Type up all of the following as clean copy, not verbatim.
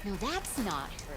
No, that's not her.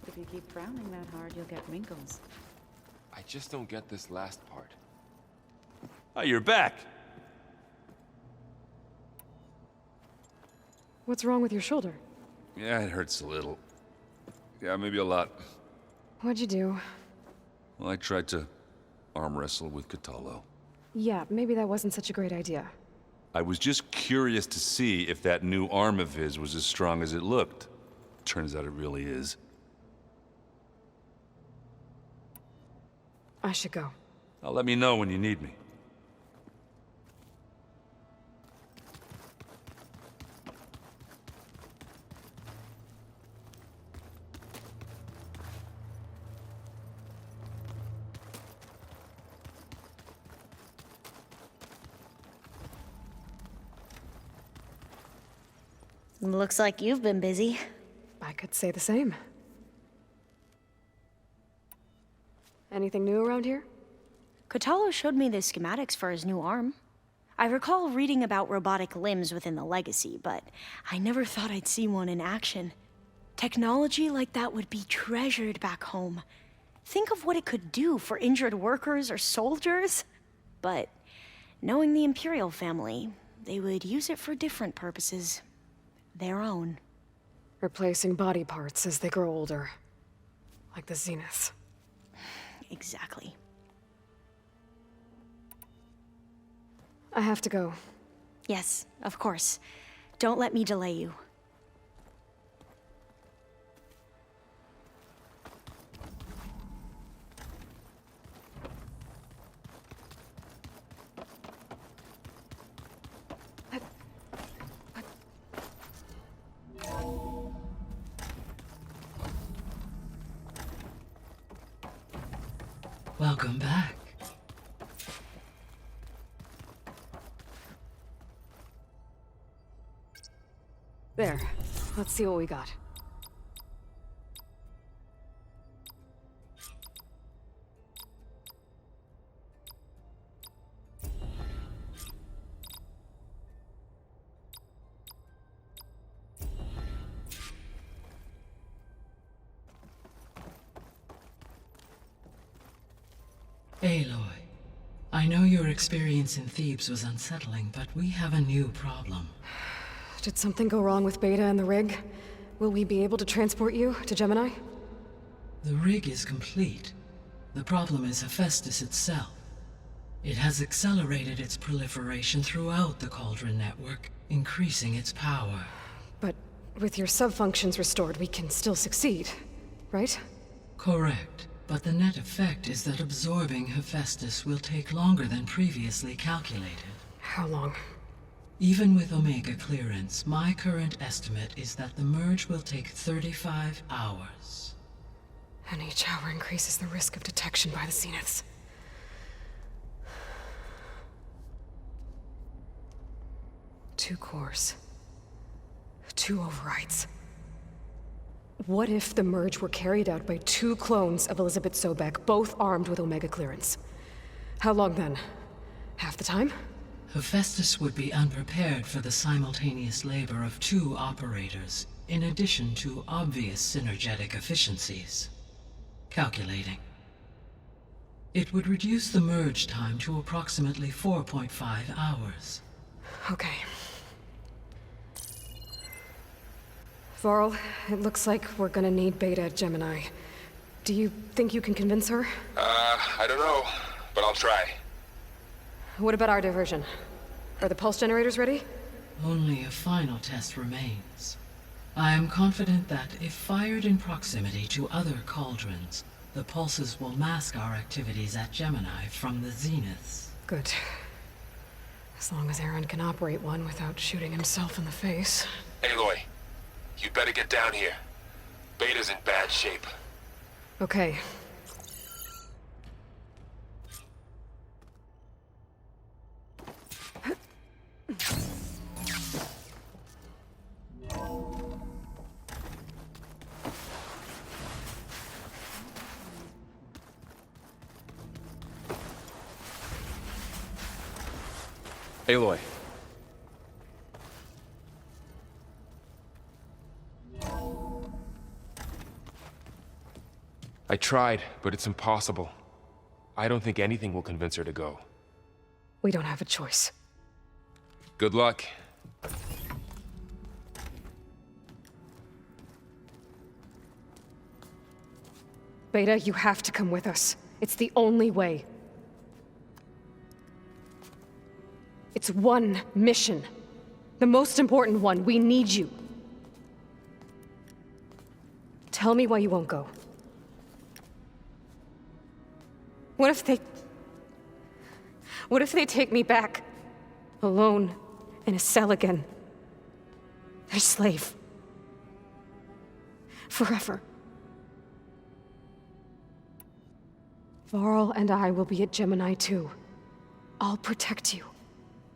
If you keep frowning that hard, you'll get wrinkles. I just don't get this last part. Oh, you're back! What's wrong with your shoulder? Yeah, it hurts a little. Yeah, maybe a lot. What'd you do? Well, I tried to arm wrestle with Kotallo. Yeah, maybe that wasn't such a great idea. I was just curious to see if that new arm of his was as strong as it looked. Turns out it really is. I should go. Let me know when you need me. Looks like you've been busy. I could say the same. Anything new around here? Kotallo showed me the schematics for his new arm. I recall reading about robotic limbs within the Legacy, but I never thought I'd see one in action. Technology like that would be treasured back home. Think of what it could do for injured workers or soldiers. But knowing the Imperial family, they would use it for different purposes. Their own. Replacing body parts as they grow older. Like the Zeniths. Exactly. I have to go. Yes, of course. Don't let me delay you. Welcome back. There. Let's see what we got. Aloy, I know your experience in Thebes was unsettling, but we have a new problem. Did something go wrong with Beta and the rig? Will we be able to transport you to Gemini? The rig is complete. The problem is Hephaestus itself. It has accelerated its proliferation throughout the Cauldron network, increasing its power. But with your sub-functions restored, we can still succeed, right? Correct. But the net effect is that absorbing Hephaestus will take longer than previously calculated. How long? Even with Omega clearance, my current estimate is that the merge will take 35 hours. And each hour increases the risk of detection by the Zeniths. Two cores. Two overrides. What if the merge were carried out by two clones of Elizabeth Sobek, both armed with Omega clearance? How long then? Half the time? Hephaestus would be unprepared for the simultaneous labor of two operators, in addition to obvious synergetic efficiencies. Calculating. It would reduce the merge time to approximately 4.5 hours. Okay. Varl, it looks like we're gonna need Beta at Gemini. Do you think you can convince her? I don't know, but I'll try. What about our diversion? Are the pulse generators ready? Only a final test remains. I am confident that if fired in proximity to other cauldrons, the pulses will mask our activities at Gemini from the Zeniths. Good. As long as Aaron can operate one without shooting himself in the face. Aloy, you better get down here. Beta's in bad shape. Okay. Aloy. I tried, but it's impossible. I don't think anything will convince her to go. We don't have a choice. Good luck. Beta, you have to come with us. It's the only way. It's one mission. The most important one. We need you. Tell me why you won't go. What if they take me back? Alone, in a cell again. Their slave. Forever. Varl and I will be at Gemini too. I'll protect you.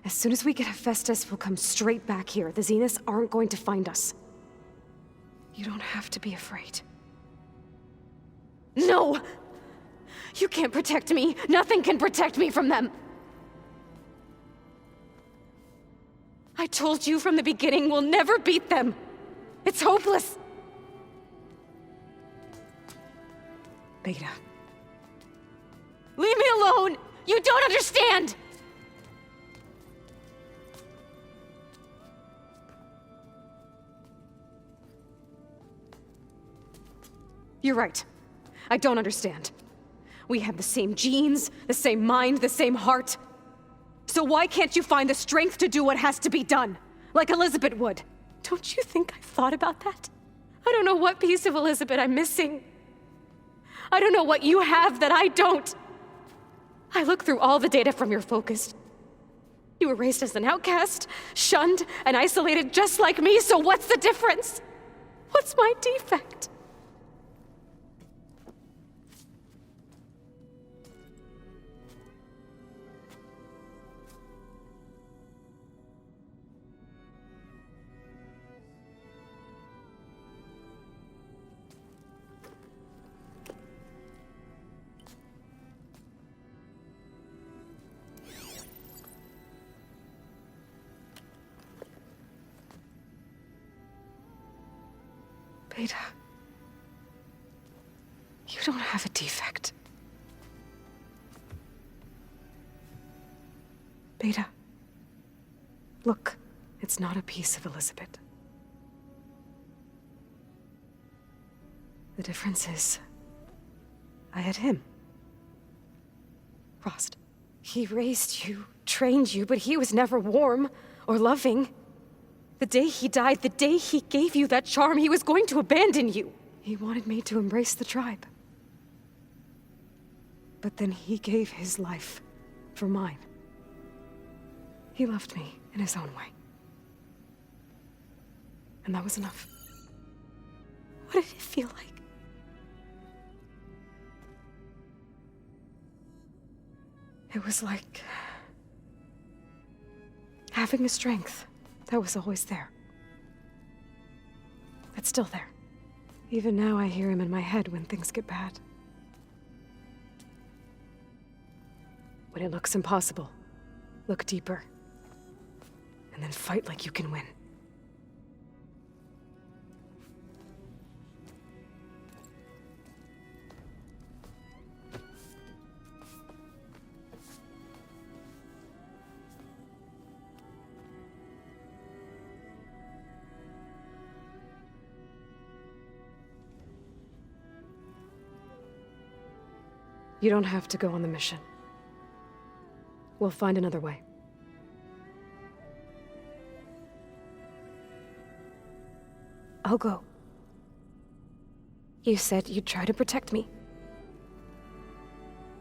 As soon as we get Hephaestus, we'll come straight back here. The Zeniths aren't going to find us. You don't have to be afraid. No! You can't protect me. Nothing can protect me from them. I told you from the beginning, we'll never beat them. It's hopeless. Beta. Leave me alone! You don't understand! You're right. I don't understand. We have the same genes, the same mind, the same heart. So why can't you find the strength to do what has to be done? Like Elizabeth would. Don't you think I've thought about that? I don't know what piece of Elizabeth I'm missing. I don't know what you have that I don't. I look through all the data from your focus. You were raised as an outcast, shunned, and isolated just like me, so what's the difference? What's my defect? Beta, you don't have a defect. Beta, look, it's not a piece of Elizabeth. The difference is, I had him. Rost. He raised you, trained you, but he was never warm or loving. The day he died, the day he gave you that charm, he was going to abandon you. He wanted me to embrace the tribe. But then he gave his life for mine. He loved me in his own way. And that was enough. What did it feel like? It was like having a strength that was always there. It's still there. Even now I hear him in my head when things get bad. When it looks impossible, look deeper. And then fight like you can win. You don't have to go on the mission. We'll find another way. I'll go. You said you'd try to protect me.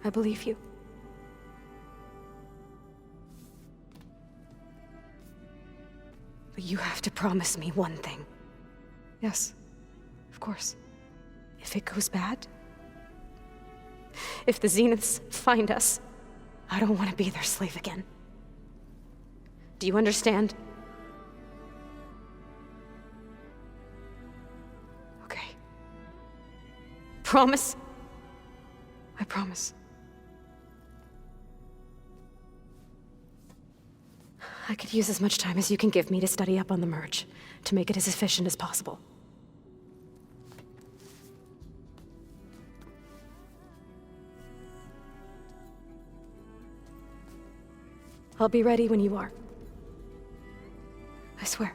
I believe you. But you have to promise me one thing. Yes, of course. If it goes bad, if the Zeniths find us, I don't want to be their slave again. Do you understand? Okay. Promise? I promise. I could use as much time as you can give me to study up on the merge, to make it as efficient as possible. I'll be ready when you are. I swear.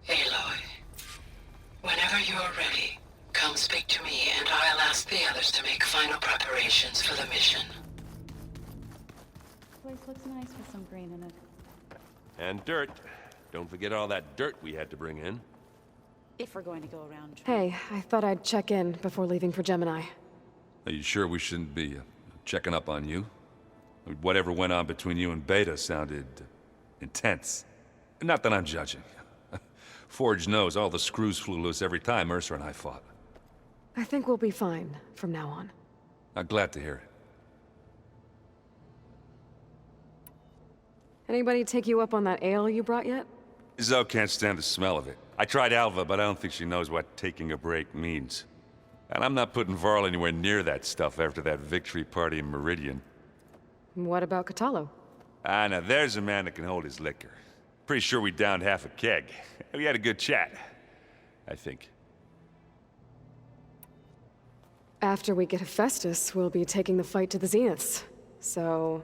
Aloy, whenever you're ready, come speak to me and I'll ask the others to make final preparations for the mission. Place looks nice with some green in it. And dirt. Don't forget all that dirt we had to bring in. If we're going to go around. Hey, I thought I'd check in before leaving for Gemini. Are you sure we shouldn't be checking up on you? Whatever went on between you and Beta sounded intense. Not that I'm judging. Forge knows all the screws flew loose every time Mercer and I fought. I think we'll be fine from now on. I'm glad to hear it. Anybody take you up on that ale you brought yet? Zoe can't stand the smell of it. I tried Alva, but I don't think she knows what taking a break means. And I'm not putting Varl anywhere near that stuff after that victory party in Meridian. What about Kotallo? Ah, now there's a man that can hold his liquor. Pretty sure we downed half a keg. We had a good chat, I think. After we get Hephaestus, we'll be taking the fight to the Zeniths. So,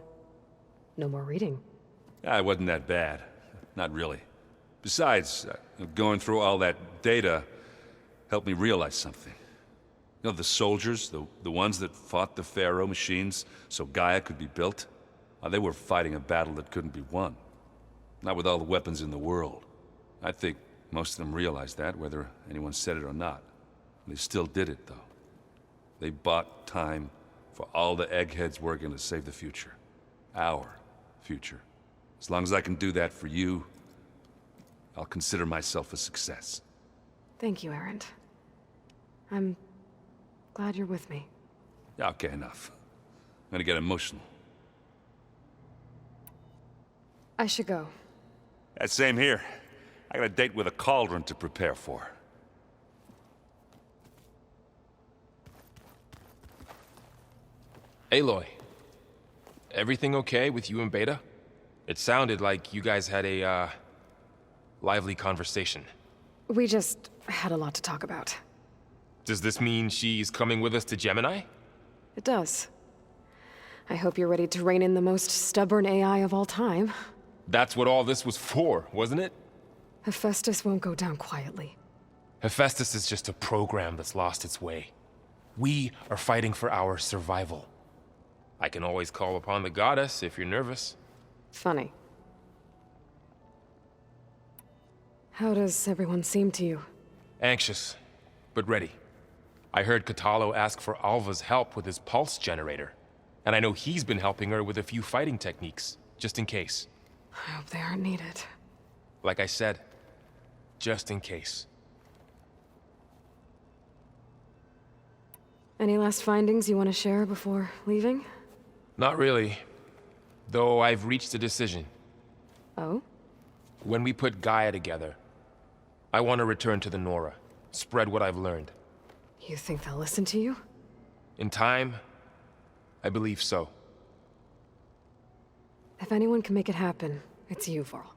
no more reading. Ah, it wasn't that bad. Not really. Besides, going through all that data helped me realize something. You know, the soldiers, the ones that fought the Pharaoh machines so Gaia could be built, they were fighting a battle that couldn't be won. Not with all the weapons in the world. I think most of them realized that, whether anyone said it or not. They still did it, though. They bought time for all the eggheads working to save the future. Our future. As long as I can do that for you, I'll consider myself a success. Thank you, Erend. I'm glad you're with me. Okay, enough. I'm gonna get emotional. I should go. Same here. I got a date with a cauldron to prepare for. Aloy, everything okay with you and Beta? It sounded like you guys had a, lively conversation. We just had a lot to talk about. Does this mean she's coming with us to Gemini? It does. I hope you're ready to rein in the most stubborn AI of all time. That's what all this was for, wasn't it? Hephaestus won't go down quietly. Hephaestus is just a program that's lost its way. We are fighting for our survival. I can always call upon the goddess if you're nervous. Funny. How does everyone seem to you? Anxious, but ready. I heard Kotallo ask for Alva's help with his pulse generator. And I know he's been helping her with a few fighting techniques, just in case. I hope they aren't needed. Like I said, just in case. Any last findings you want to share before leaving? Not really. Though I've reached a decision. Oh? When we put Gaia together, I want to return to the Nora. Spread what I've learned. You think they'll listen to you? In time, I believe so. If anyone can make it happen, it's you, Varl.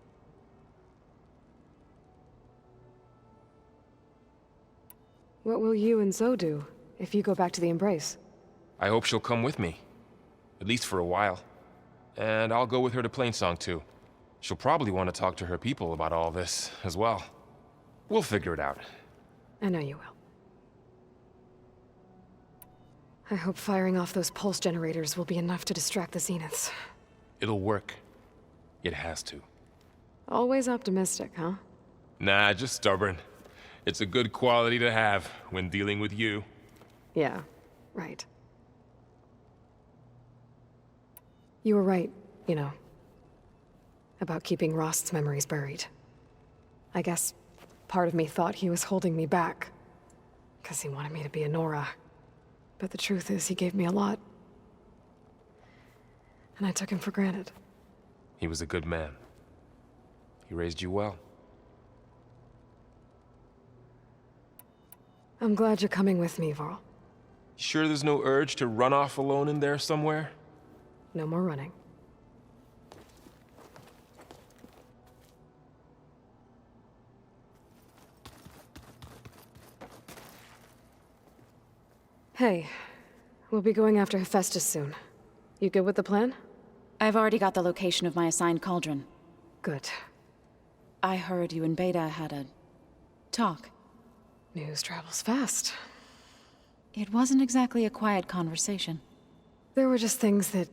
What will you and Zoe do if you go back to the Embrace? I hope she'll come with me. At least for a while. And I'll go with her to Plainsong too. She'll probably want to talk to her people about all this as well. We'll figure it out. I know you will. I hope firing off those pulse generators will be enough to distract the Zeniths. It'll work. It has to. Always optimistic, huh? Nah, just stubborn. It's a good quality to have when dealing with you. Yeah, right. You were right, you know, about keeping Rost's memories buried. I guess part of me thought he was holding me back, because he wanted me to be a Nora. But the truth is, he gave me a lot. And I took him for granted. He was a good man. He raised you well. I'm glad you're coming with me, Varl. Sure there's no urge to run off alone in there somewhere? No more running. Hey, we'll be going after Hephaestus soon. You good with the plan? I've already got the location of my assigned cauldron. Good. I heard you and Beta had a talk. News travels fast. It wasn't exactly a quiet conversation. There were just things that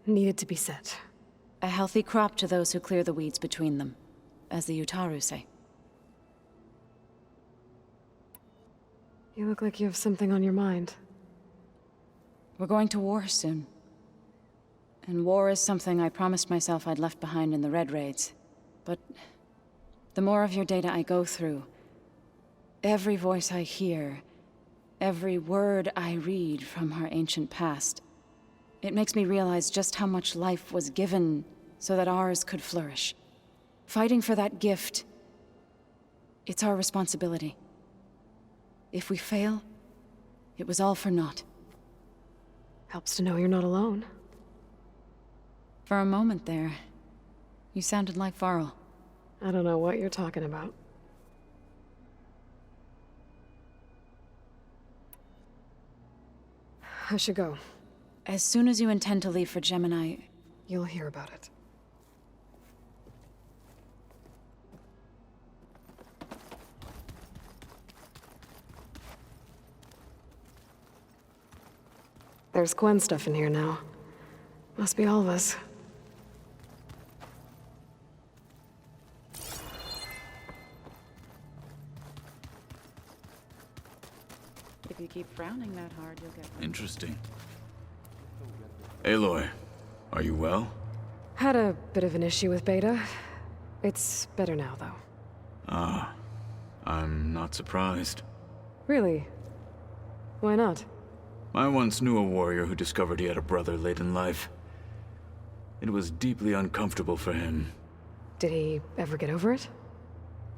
needed to be said. A healthy crop to those who clear the weeds between them, as the Utaru say. You look like you have something on your mind. We're going to war soon. And war is something I promised myself I'd left behind in the Red Raids. But the more of your data I go through, every voice I hear, every word I read from our ancient past, it makes me realize just how much life was given so that ours could flourish. Fighting for that gift, it's our responsibility. If we fail, it was all for naught. Helps to know you're not alone. For a moment there, you sounded like Varl. I don't know what you're talking about. I should go. As soon as you intend to leave for Gemini, You'll hear about it. There's Gwen stuff in here now. Must be all of us. if you keep frowning that hard, you'll get... Interesting. Aloy, are you well? Had a bit of an issue with Beta. It's better now, though. Ah, I'm not surprised. Really? Why not? I once knew a warrior who discovered he had a brother late in life. It was deeply uncomfortable for him. Did he ever get over it?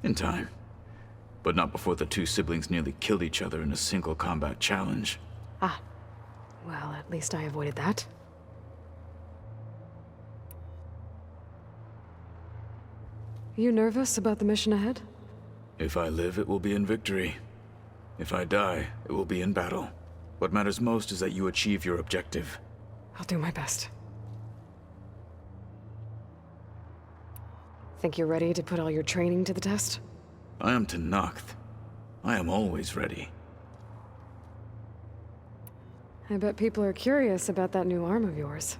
In time. But not before the two siblings nearly killed each other in a single combat challenge. Ah. Well, at least I avoided that. You nervous about the mission ahead? If I live, it will be in victory. If I die, it will be in battle. What matters most is that you achieve your objective. I'll do my best. Think you're ready to put all your training to the test? I am Tenakth. I am always ready. I bet people are curious about that new arm of yours.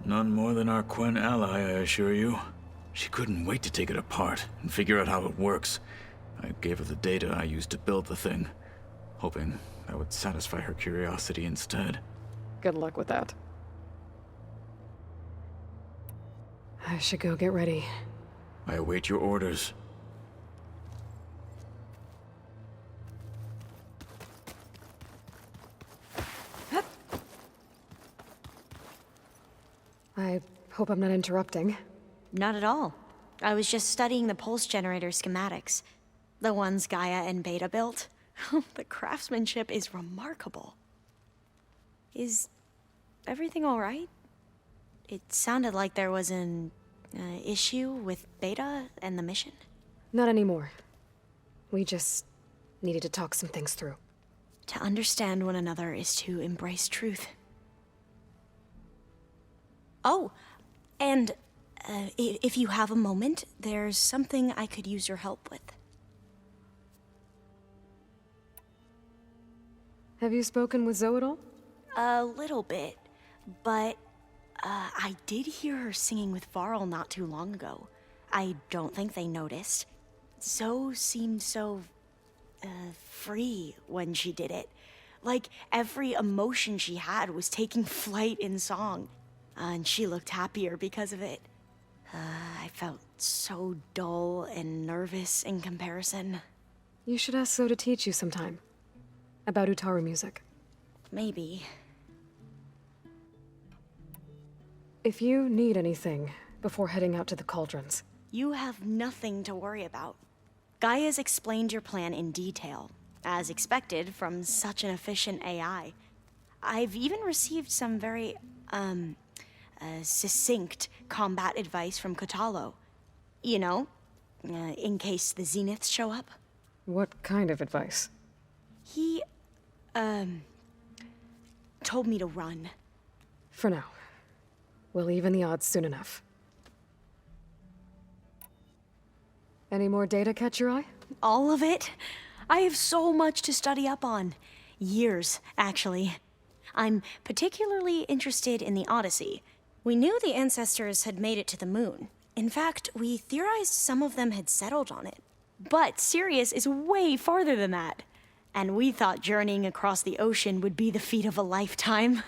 None more than our Quen ally, I assure you. She couldn't wait to take it apart and figure out how it works. I gave her the data I used to build the thing, hoping that would satisfy her curiosity instead. Good luck with that. I should go get ready. I await your orders. I hope I'm not interrupting. Not at all. I was just studying the pulse generator schematics. The ones Gaia and Beta built. The craftsmanship is remarkable. Is everything all right? It sounded like there was an issue with Beta and the mission. Not anymore. We just needed to talk some things through. To understand one another is to embrace truth. Oh, and if you have a moment, there's something I could use your help with. Have you spoken with Zoe at all? A little bit, but I did hear her singing with Varl not too long ago. I don't think they noticed. Zoe seemed so free when she did it. Like every emotion she had was taking flight in song. And she looked happier because of it. I felt so dull and nervous in comparison. You should ask Zoe to teach you sometime. About Utaru music. Maybe. If you need anything before heading out to the cauldrons. You have nothing to worry about. Gaia's explained your plan in detail, as expected from such an efficient AI. I've even received some very, succinct combat advice from Kotallo. You know, in case the Zeniths show up. What kind of advice? He, told me to run. For now. We'll even the odds soon enough. Any more data catch your eye? All of it? I have so much to study up on. Years, actually. I'm particularly interested in the Odyssey. We knew the ancestors had made it to the moon. In fact, we theorized some of them had settled on it. But Sirius is way farther than that. And we thought journeying across the ocean would be the feat of a lifetime.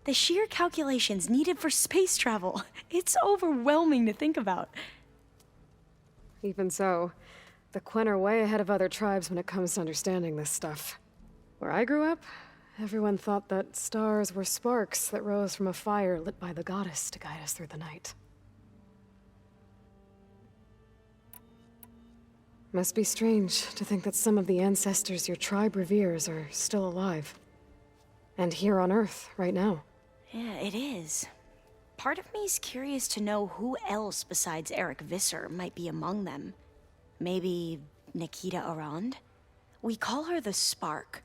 The sheer calculations needed for space travel. It's overwhelming to think about. Even so, the Quen are way ahead of other tribes when it comes to understanding this stuff. Where I grew up, everyone thought that stars were sparks that rose from a fire lit by the goddess to guide us through the night. Must be strange to think that some of the ancestors your tribe reveres are still alive. And here on Earth, right now. Yeah, it is. Part of me's curious to know who else besides Eric Visser might be among them. Maybe Nikita Arand? We call her the Spark.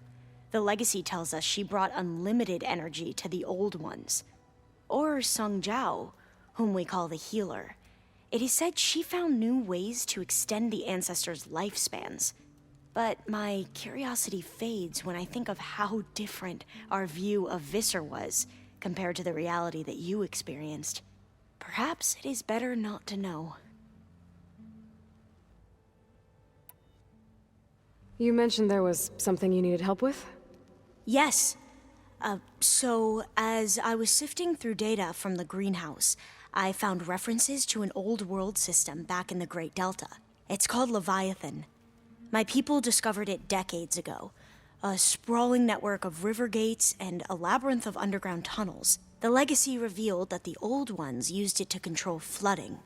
The legacy tells us she brought unlimited energy to the old ones. Or Sung Jiao, whom we call the Healer. It is said she found new ways to extend the ancestors' lifespans. But my curiosity fades when I think of how different our view of Visser was compared to the reality that you experienced. Perhaps it is better not to know. You mentioned there was something you needed help with? Yes. So, as I was sifting through data from the greenhouse, I found references to an old world system back in the Great Delta. It's called Leviathan. My people discovered it decades ago. A sprawling network of river gates and a labyrinth of underground tunnels. The legacy revealed that the old ones used it to control flooding.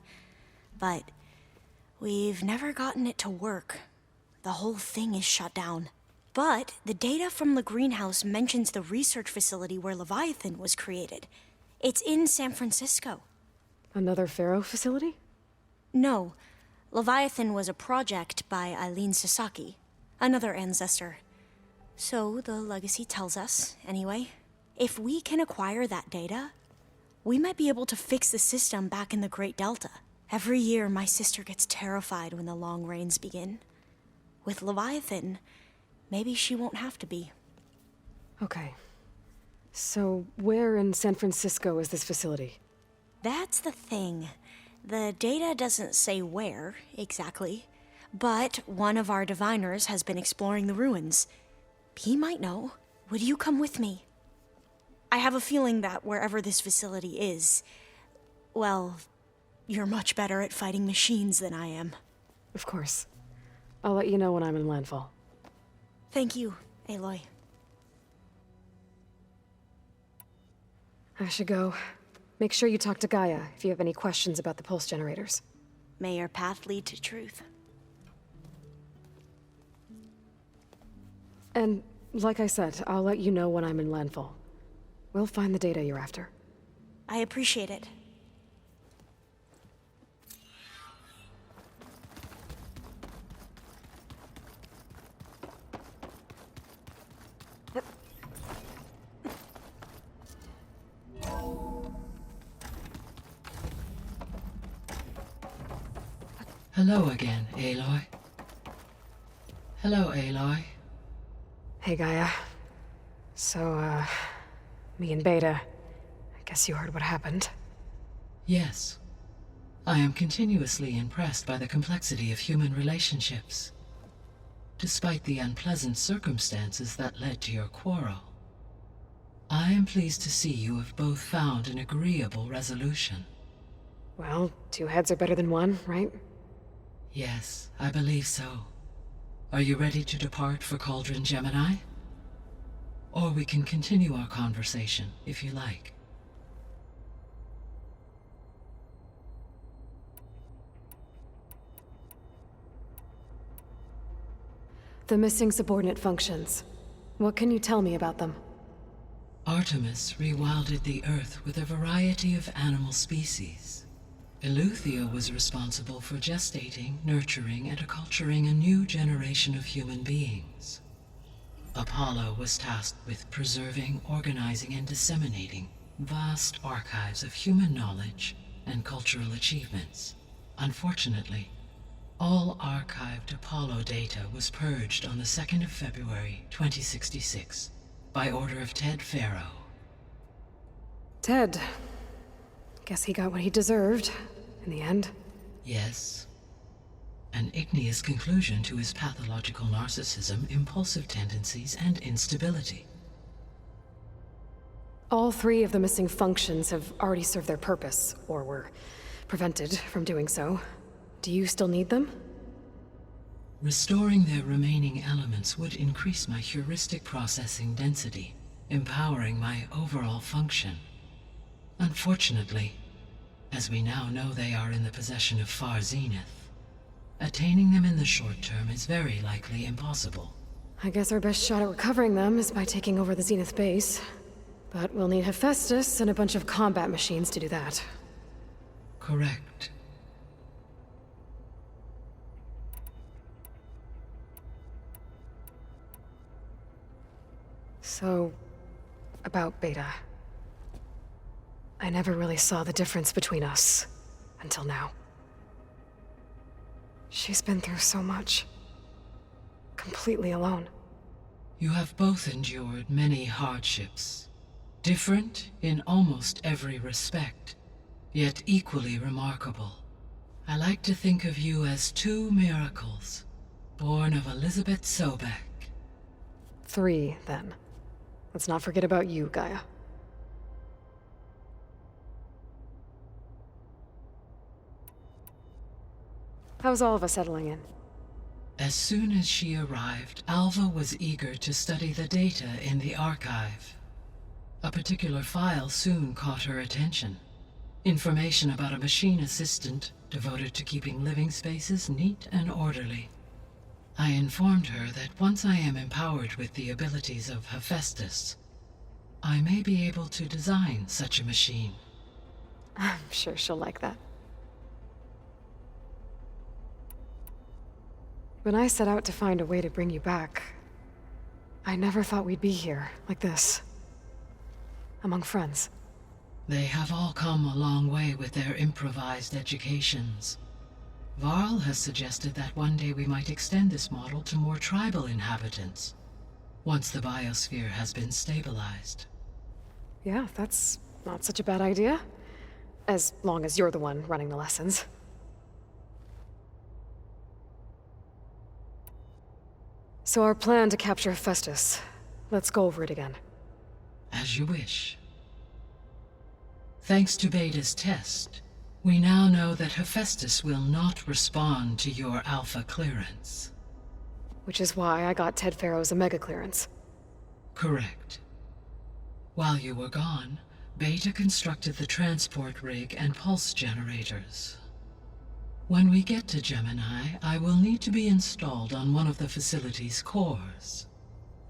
But we've never gotten it to work. The whole thing is shut down. But the data from the greenhouse mentions the research facility where Leviathan was created. It's in San Francisco. Another Pharaoh facility? No. Leviathan was a project by Eileen Sasaki, another ancestor. So the legacy tells us, anyway. If we can acquire that data, we might be able to fix the system back in the Great Delta. Every year, my sister gets terrified when the long rains begin. With Leviathan, maybe she won't have to be. Okay. So, where in San Francisco is this facility? That's the thing. The data doesn't say where, exactly. But one of our diviners has been exploring the ruins. He might know. Would you come with me? I have a feeling that wherever this facility is, well, you're much better at fighting machines than I am. Of course. I'll let you know when I'm in landfall. Thank you, Aloy. I should go. Make sure you talk to Gaia if you have any questions about the pulse generators. May your path lead to truth. And, like I said, I'll let you know when I'm in landfall. We'll find the data you're after. I appreciate it. Hello again, Aloy. Hello, Aloy. Hey, Gaia. So, me and Beta, I guess you heard what happened. Yes. I am continuously impressed by the complexity of human relationships. despite the unpleasant circumstances that led to your quarrel. I am pleased to see you have both found an agreeable resolution. Well, two heads are better than one, right? Yes, I believe so. Are you ready to depart for Cauldron Gemini? Or we can continue our conversation, if you like. The missing subordinate functions. What can you tell me about them? Artemis rewilded the Earth with a variety of animal species. Eleuthia was responsible for gestating, nurturing, and acculturating a new generation of human beings. Apollo was tasked with preserving, organizing, and disseminating vast archives of human knowledge and cultural achievements. Unfortunately, all archived Apollo data was purged on the 2nd of February, 2066, by order of Ted Faro. Ted. Guess he got what he deserved, in the end. Yes. An igneous conclusion to his pathological narcissism, impulsive tendencies, and instability. All three of the missing functions have already served their purpose, or were prevented from doing so. Do you still need them? Restoring their remaining elements would increase my heuristic processing density, empowering my overall function. Unfortunately, as we now know they are in the possession of Far Zenith, attaining them in the short term is very likely impossible. I guess our best shot at recovering them is by taking over the Zenith base. But we'll need Hephaestus and a bunch of combat machines to do that. Correct. So, about Beta. I never really saw the difference between us, until now. She's been through so much. Completely alone. You have both endured many hardships. Different in almost every respect, yet equally remarkable. I like to think of you as two miracles, born of Elizabeth Sobek. 3, then. Let's not forget about you, Gaia. How's all of us settling in? As soon as she arrived, Alva was eager to study the data in the archive. A particular file soon caught her attention. Information about a machine assistant devoted to keeping living spaces neat and orderly. I informed her that once I am empowered with the abilities of Hephaestus, I may be able to design such a machine. I'm sure she'll like that. When I set out to find a way to bring you back, I never thought we'd be here, like this. Among friends. They have all come a long way with their improvised educations. Varl has suggested that one day we might extend this model to more tribal inhabitants, once the biosphere has been stabilized. Yeah, that's not such a bad idea. As long as you're the one running the lessons. So our plan to capture Hephaestus. Let's go over it again. As you wish. Thanks to Beta's test, we now know that Hephaestus will not respond to your Alpha clearance. Which is why I got Ted Faro's Omega clearance. Correct. While you were gone, Beta constructed the transport rig and pulse generators. When we get to Gemini, I will need to be installed on one of the facility's cores.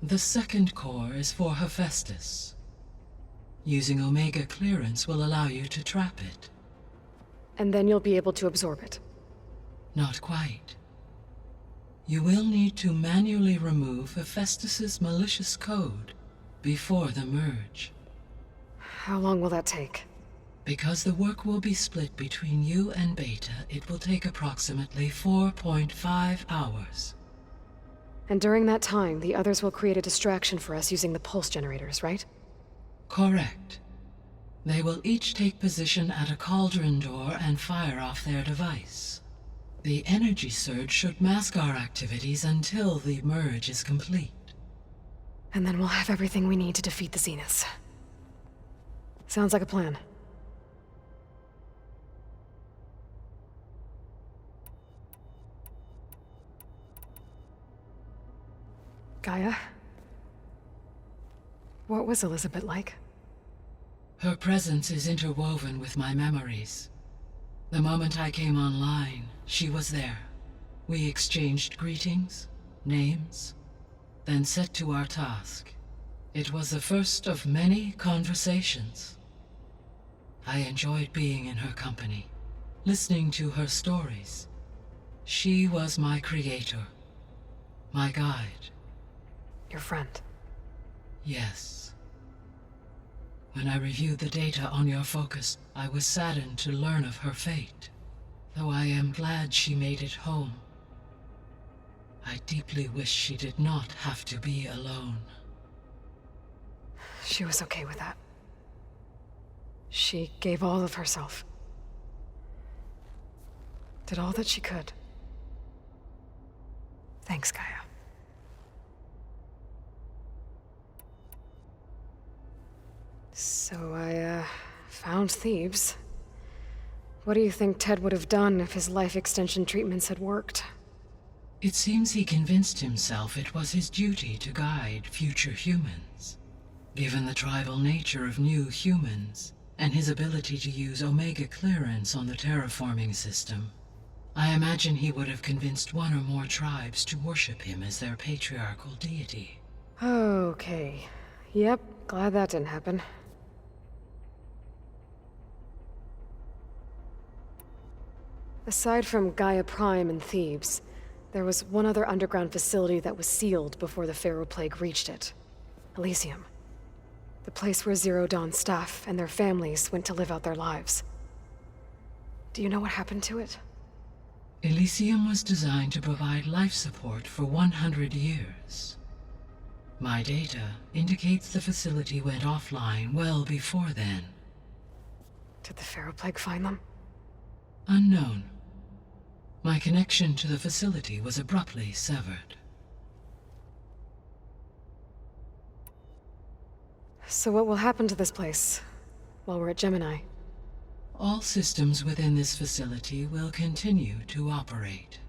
The second core is for Hephaestus. Using Omega clearance will allow you to trap it. And then you'll be able to absorb it. Not quite. You will need to manually remove Hephaestus's malicious code before the merge. How long will that take? Because the work will be split between you and Beta, it will take approximately 4.5 hours. And during that time, the others will create a distraction for us using the pulse generators, right? Correct. They will each take position at a cauldron door and fire off their device. The energy surge should mask our activities until the merge is complete. And then we'll have everything we need to defeat the Zeniths. Sounds like a plan. Gaia? What was Elizabeth like? Her presence is interwoven with my memories. The moment I came online, she was there. We exchanged greetings, names, then set to our task. It was the first of many conversations. I enjoyed being in her company, listening to her stories. She was my creator, my guide. Your friend. Yes. When I reviewed the data on your focus, I was saddened to learn of her fate. Though I am glad she made it home. I deeply wish she did not have to be alone. She was okay with that. She gave all of herself. Did all that she could. Thanks, Gaia. So I, found Thebes. What do you think Ted would have done if his life extension treatments had worked? It seems he convinced himself it was his duty to guide future humans. Given the tribal nature of new humans, and his ability to use Omega clearance on the terraforming system, I imagine he would have convinced one or more tribes to worship him as their patriarchal deity. Okay. Yep, glad that didn't happen. Aside from Gaia Prime and Thebes, there was one other underground facility that was sealed before the Pharaoh Plague reached it. Elysium. The place where Zero Dawn staff and their families went to live out their lives. Do you know what happened to it? Elysium was designed to provide life support for 100 years. My data indicates the facility went offline well before then. Did the Pharaoh Plague find them? Unknown. My connection to the facility was abruptly severed. So what will happen to this place while we're at Gemini? All systems within this facility will continue to operate.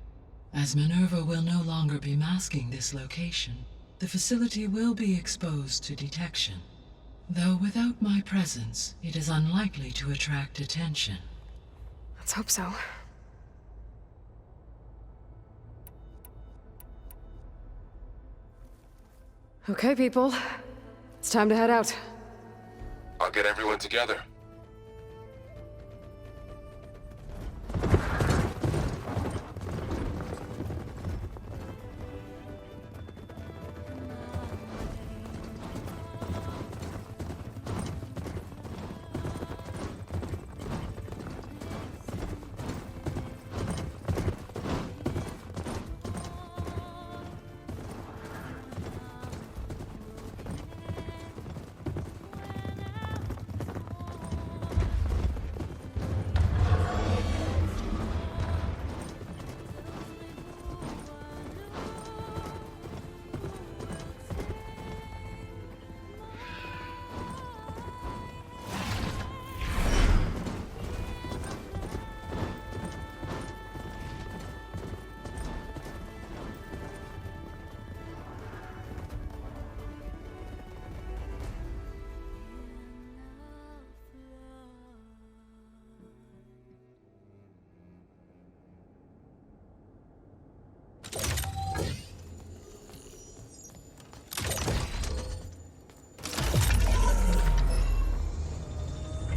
As Minerva will no longer be masking this location, the facility will be exposed to detection. Though without my presence, it is unlikely to attract attention. Let's hope so. Okay, people. It's time to head out. I'll get everyone together.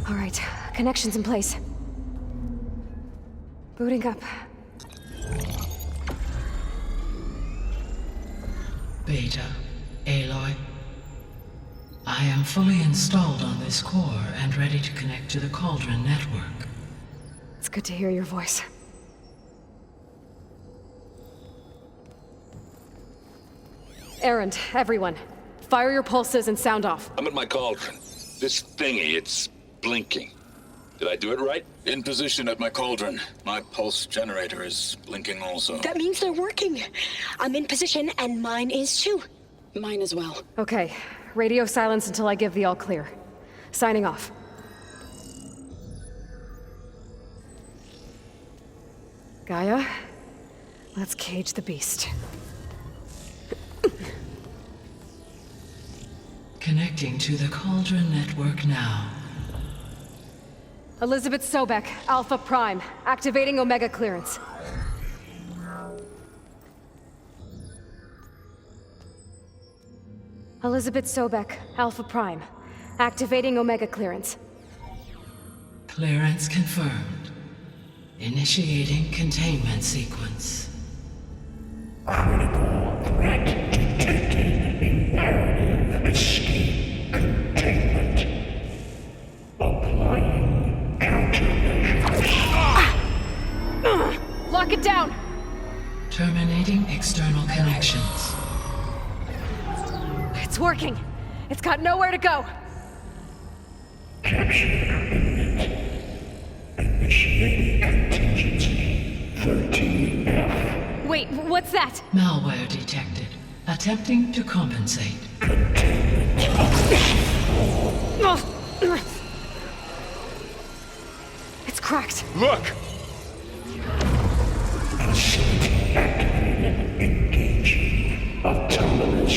All right, connections in place. Booting up. Beta, Aloy. I am fully installed on this core and ready to connect to the Cauldron network. It's good to hear your voice. Erend, everyone. Fire your pulses and sound off. I'm at my cauldron. This thingy, it's blinking. Did I do it right? In position at my cauldron. My pulse generator is blinking also. That means they're working. I'm in position, and mine is too. Mine as well. Okay, radio silence until I give the all clear. Signing off. Gaia, let's cage the beast. Connecting to the Cauldron network now. Elizabeth Sobek, Alpha Prime, activating Omega clearance. Elizabeth Sobek, Alpha Prime, activating Omega clearance. Clearance confirmed. Initiating containment sequence. Critical threat detected. Imperative escape containment. Applying countermeasures. Lock it down! Terminating external connections. It's working! It's got nowhere to go! Capture imminent. Initiating contingency 13F. Wait, what's that? Malware detected. Attempting to compensate. It's cracked. Look! Facility activated. Engaging autonomous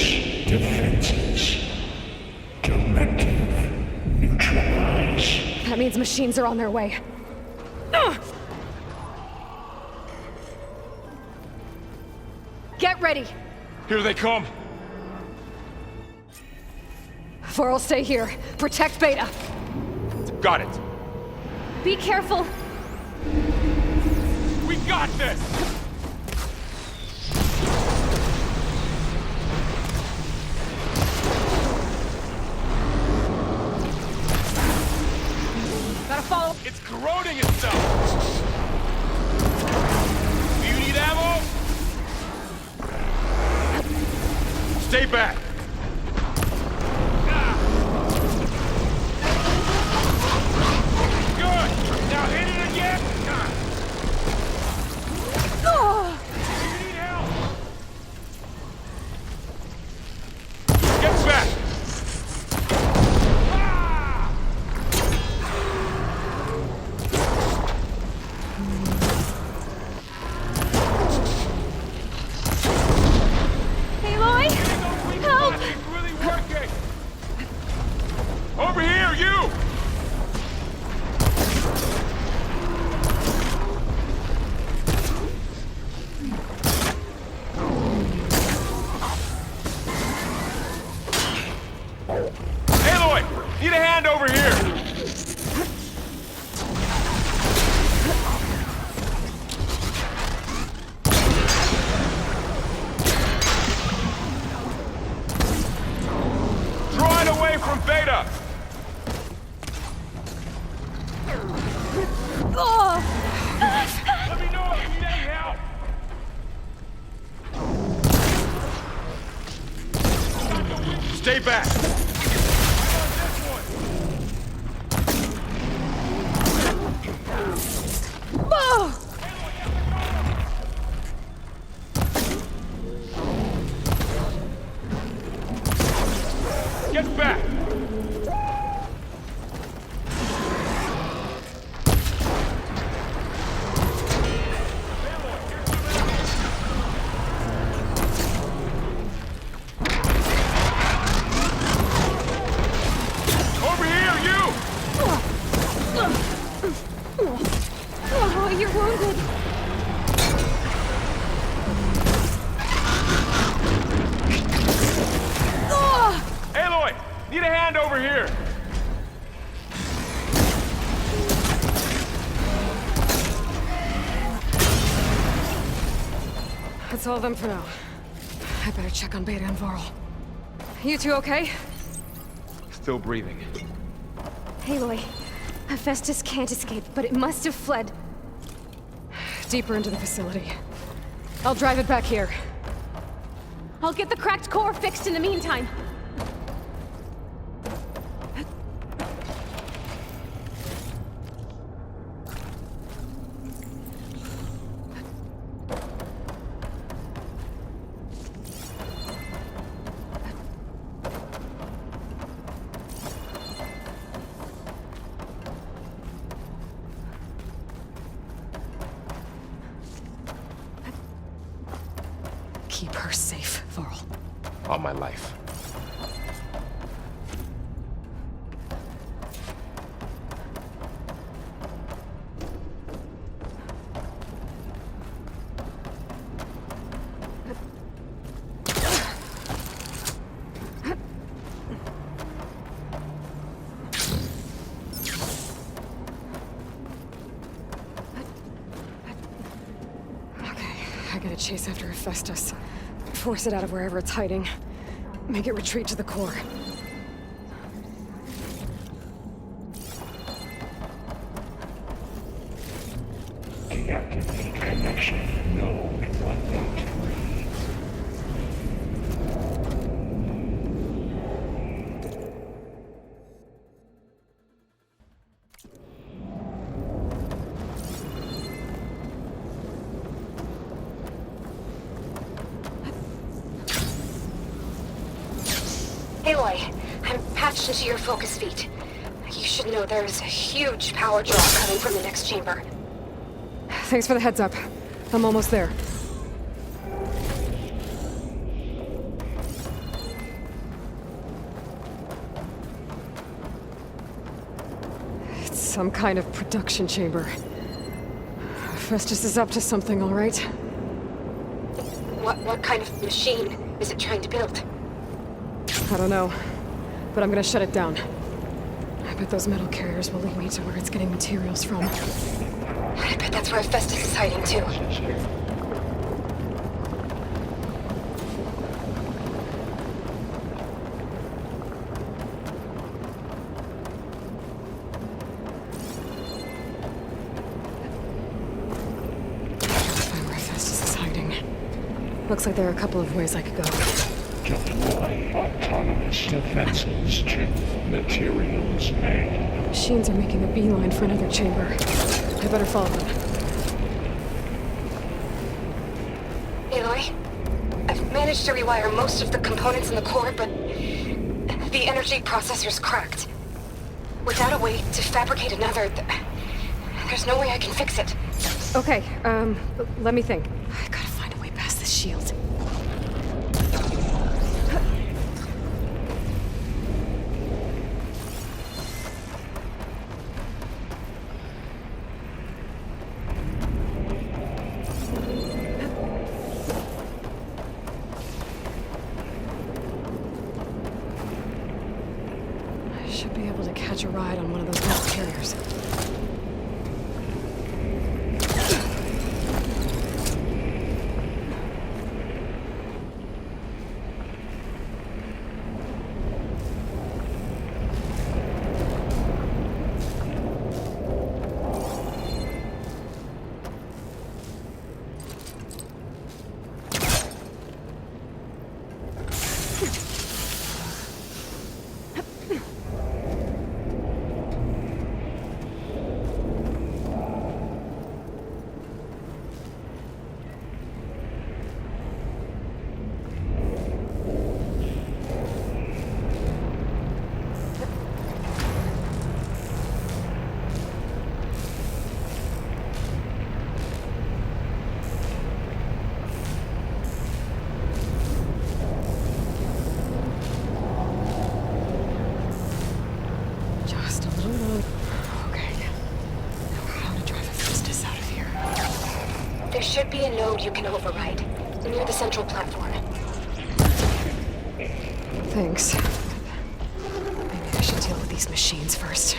defenses. Directive neutralize. That means machines are on their way. Get ready! Here they come! Vor'll stay here. Protect Beta. Got it! Be careful! We got this! Gotta follow. It's corroding itself! Do you need ammo? Stay back! Good! Now hit it again! Do you need help? Get back! Aloy! Help! It's really working! Over here, you! Aloy! Need a hand over here! Draw it away from Beta! Let me know if you need any help! Stay back! I'm on this one! Get back! Over here, you! Oh, you're wounded. Aloy! Need a hand over here! That's all of them for now. I better check on Beta and Varl. You two okay? Still breathing. Aloy, Hephaestus can't escape, but it must have fled deeper into the facility. I'll drive it back here. I'll get the cracked core fixed in the meantime. keep her safe, Varl. All my life. I gotta chase after Hephaestus. Force it out of wherever it's hiding. Make it retreat to the core. Deactivate connection. Node 183. Aloy, I'm patched into your focus feed. You should know there's a huge power draw coming from the next chamber. Thanks for the heads up. I'm almost there. It's some kind of production chamber. Festus is up to something, all right? What kind of machine is it trying to build? I don't know, but I'm gonna shut it down. I bet those metal carriers will lead me to where it's getting materials from. I bet that's where Festus is hiding, too. Find where Festus is hiding. Looks like there are a couple of ways I could go. Deploy autonomous defenses to materials made. Machines are making a beeline for another chamber. I better follow them. Aloy, I've managed to rewire most of the components in the core, but the energy processor's cracked. Without a way to fabricate another, there's no way I can fix it. Okay, let me think. I gotta find a way past this shield. Should be able to catch a ride on one of those metal carriers. Just a little low. Okay. Now how to drive Hephaestus out of here. There should be a node you can override, near the central platform. Thanks. Maybe I should deal with these machines first.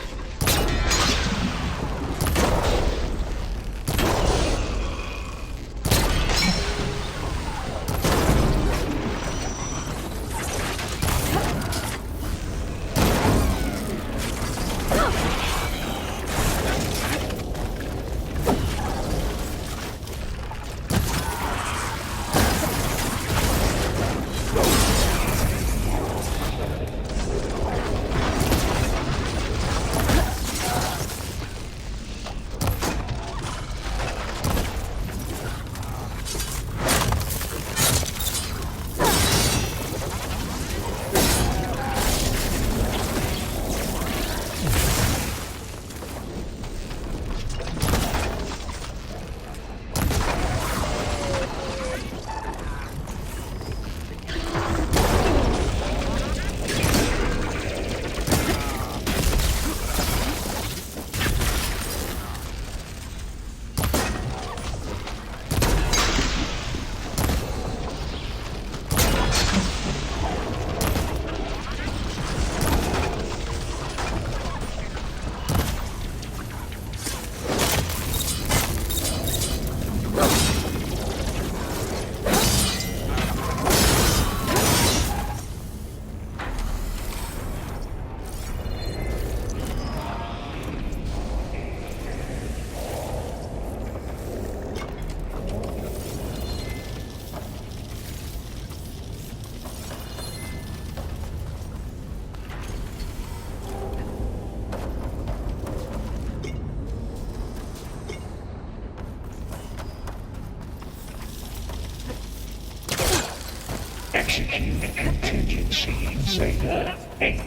Contingency Zeta 8.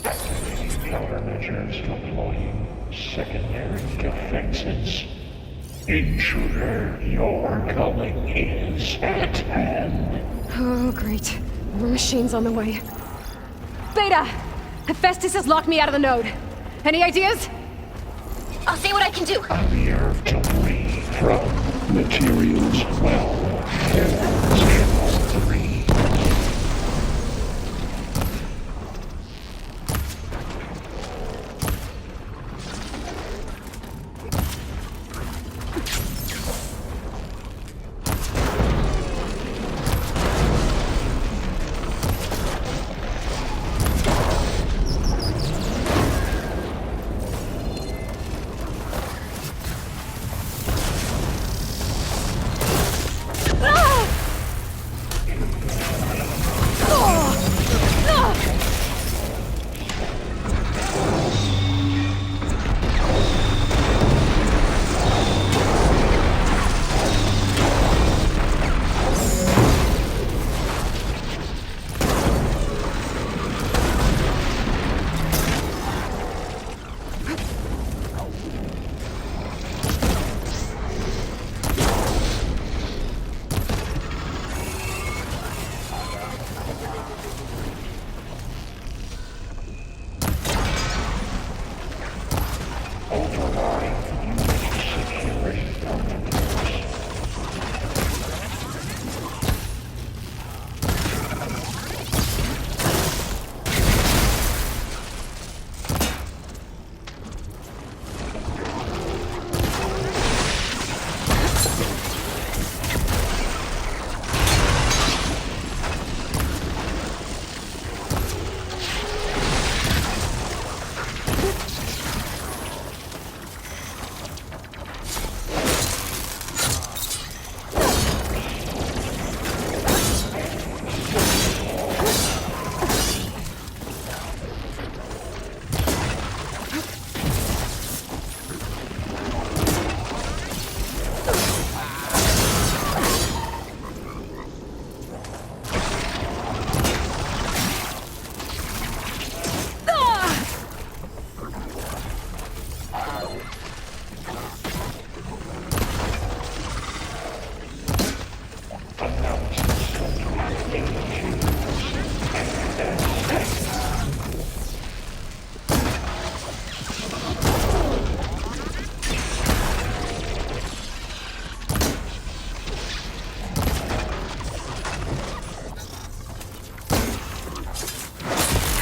Activating countermeasures deploying secondary defenses. Intruder, your culling is at hand. Oh, great. More machines on the way. Beta! Hephaestus has locked me out of the node. Any ideas? I'll see what I can do. Observe debris from Materials Well 403.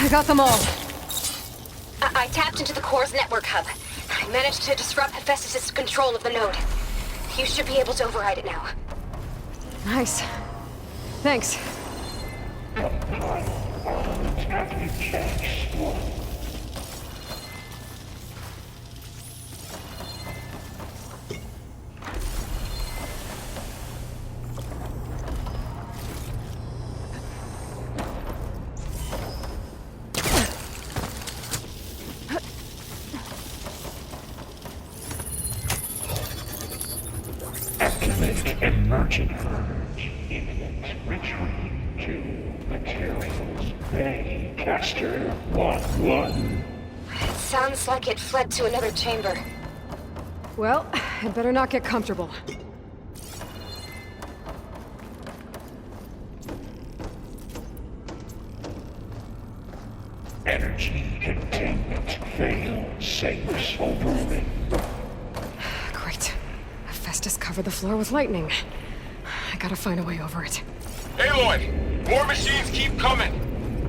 I got them all. I tapped into the core's network hub. I managed to disrupt Hephaestus' control of the node. You should be able to override it now. Nice. Thanks. Activate emergent purge. Imminent retreat to materials. Bay Caster 1-1. It sounds like it fled to another chamber. Well, I'd better not get comfortable. Energy containment fail. Safes overwhelming. Great. Hephaestus covered the floor with lightning. I gotta find a way over it. Aloy! More machines keep coming!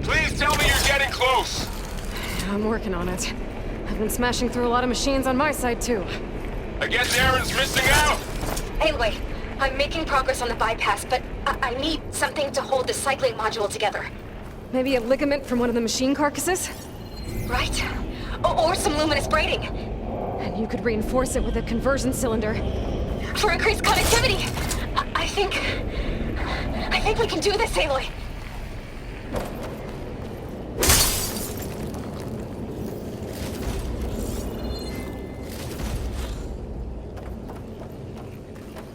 Please tell me you're getting close! I'm working on it. I've been smashing through a lot of machines on my side, too. I guess Aaron's missing out! Anyway, I'm making progress on the bypass, but I need something to hold the cycling module together. Maybe a ligament from one of the machine carcasses? Right? Or some luminous braiding. And you could reinforce it with a conversion cylinder. For increased connectivity! I think we can do this, Aloy.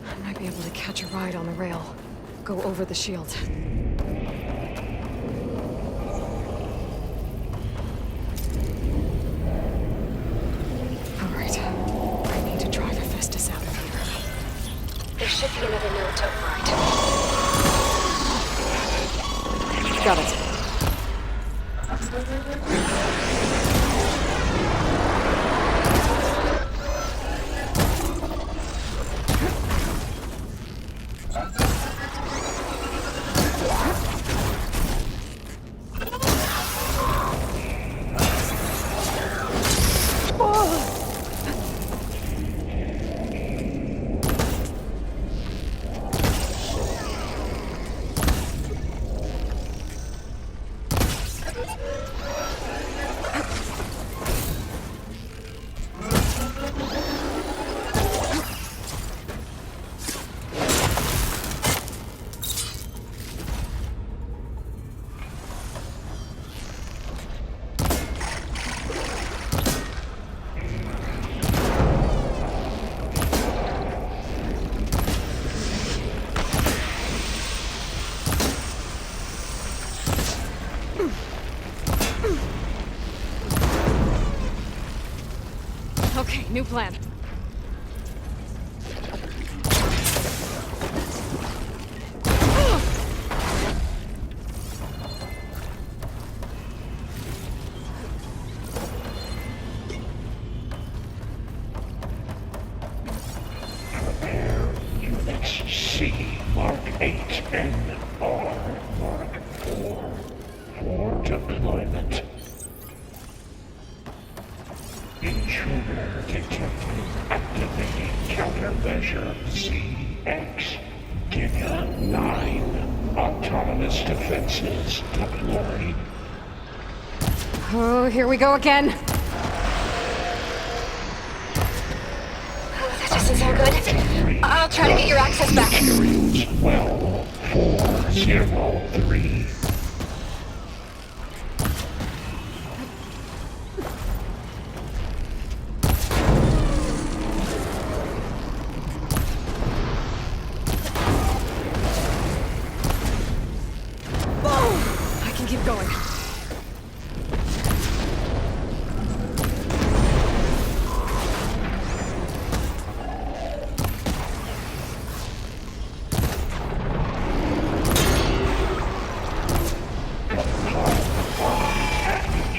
I might be able to catch a ride on the rail. go over the shield. Alright. I need to drive Hephaestus out of here. There should be another node to override. Got it. Okay, new plan. Prepare units C Mark 8 and R Mark 4 for deployment. Intruder detected. Activating countermeasure CX. Giga 9. Autonomous defenses deployed. Oh, here we go again. That doesn't sound good. I'll try to get your access back. Materials well 403. I can keep going.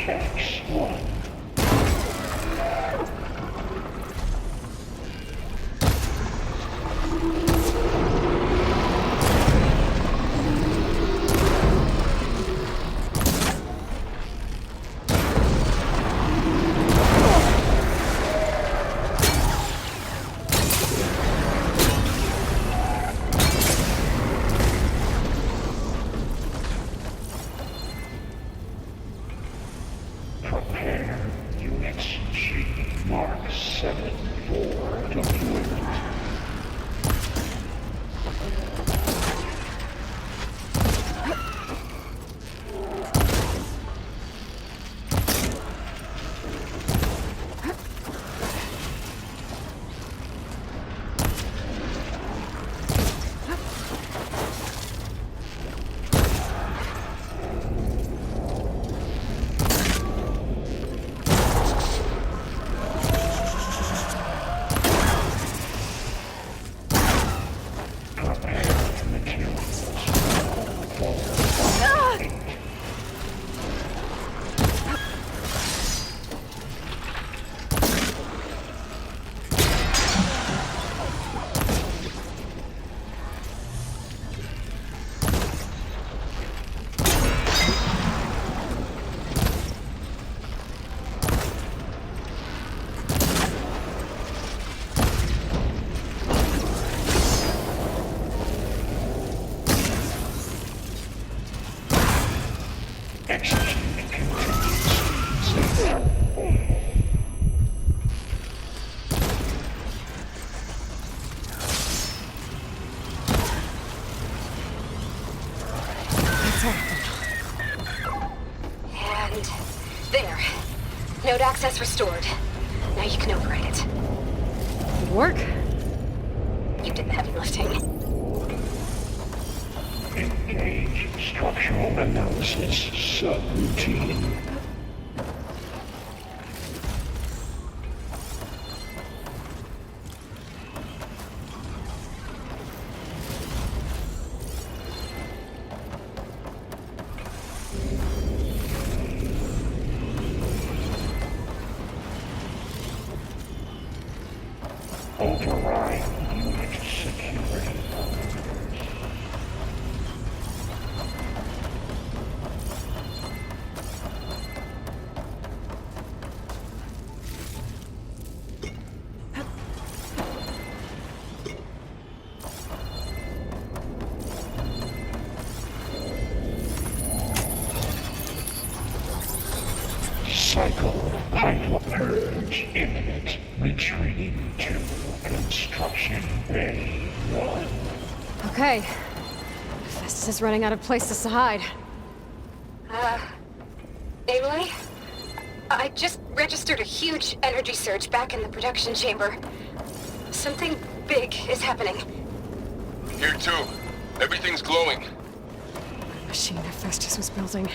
Checks 1. Prepare units G Mark 7 for deployment. Execute contingency. And there. Node access restored. Now you can override it. Good work. You did the heavy lifting. Engage structural analysis subroutine. Override unit security. Cycle Hyperpurge imminent. Retreating to Construction Bay 1. Okay. Festus is running out of places to hide. Aloy? I just registered a huge energy surge back in the production chamber. Something big is happening. Here too. Everything's glowing. The machine Hephaestus was building.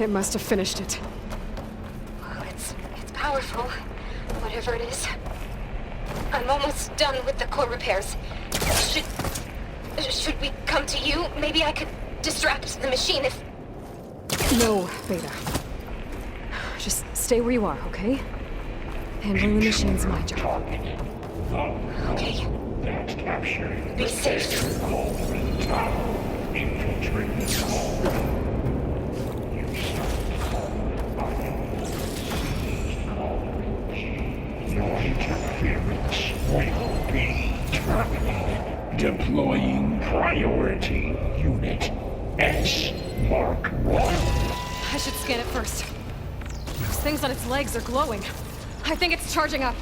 It must have finished it. Oh, it's powerful, whatever it is. I'm almost done with the core repairs. Should we come to you? Maybe I could distract the machine if... No, Beta. Just stay where you are, okay? Handling the machine's my job. Targeted. Okay. That's capturing. Be safe. Cauldron Tower. Infiltrate the cauldron. Your interference will be terminated. Deploying priority unit S Mark 1. I should scan it first. Those things on its legs are glowing. I think it's charging up.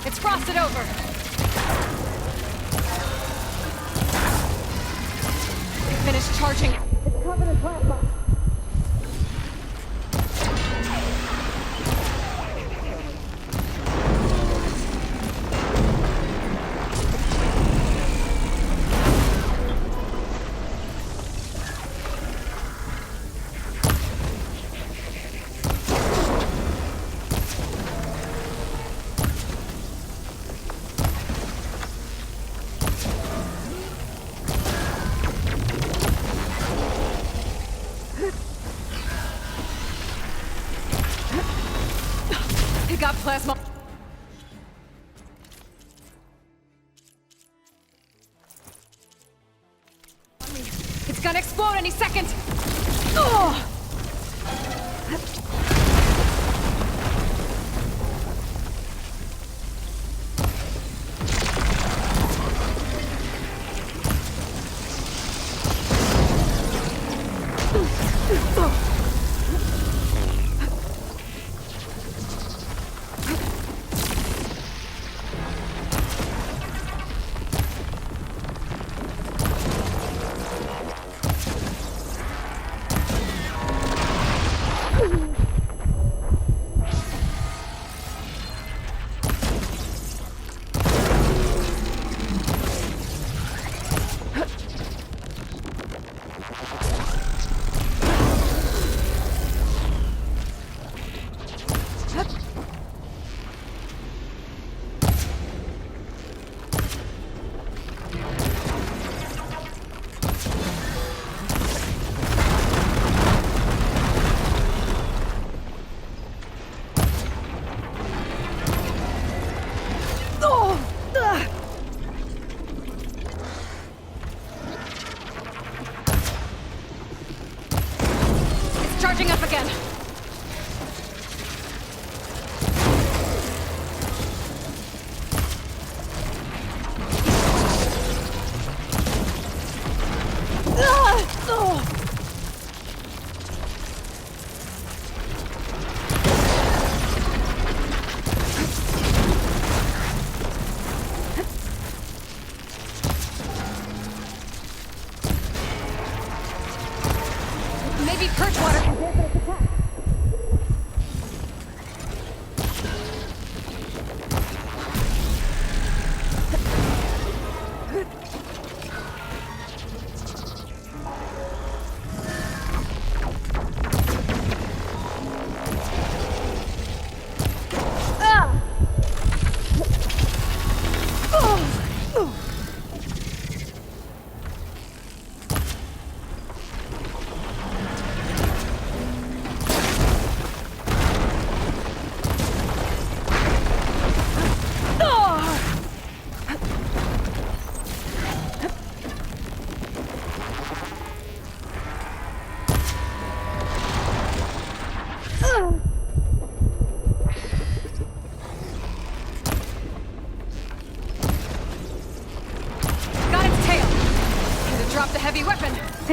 It's frosted over. Finished charging. It's covered in plasma. It got plasma. It's gonna explode any second! Ugh!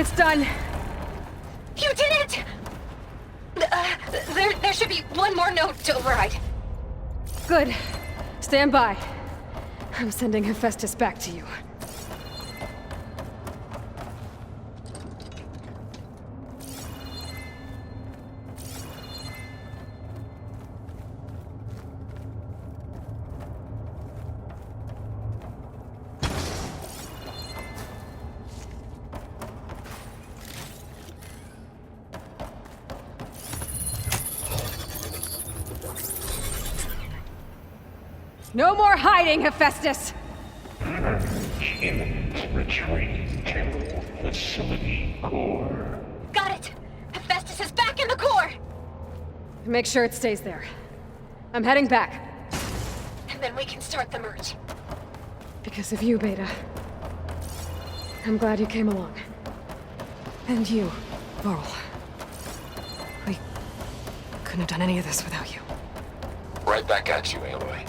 it's done. You did it! There should be one more node to override. Good. Stand by. I'm sending Hephaestus back to you. No more hiding, Hephaestus! Imminent retreat to facility core. Got it! Hephaestus is back in the core! Make sure it stays there. I'm heading back. And then we can start the merge. Because of you, Beta. I'm glad you came along. And you, Laurel. We couldn't have done any of this without you. Right back at you, Aloy.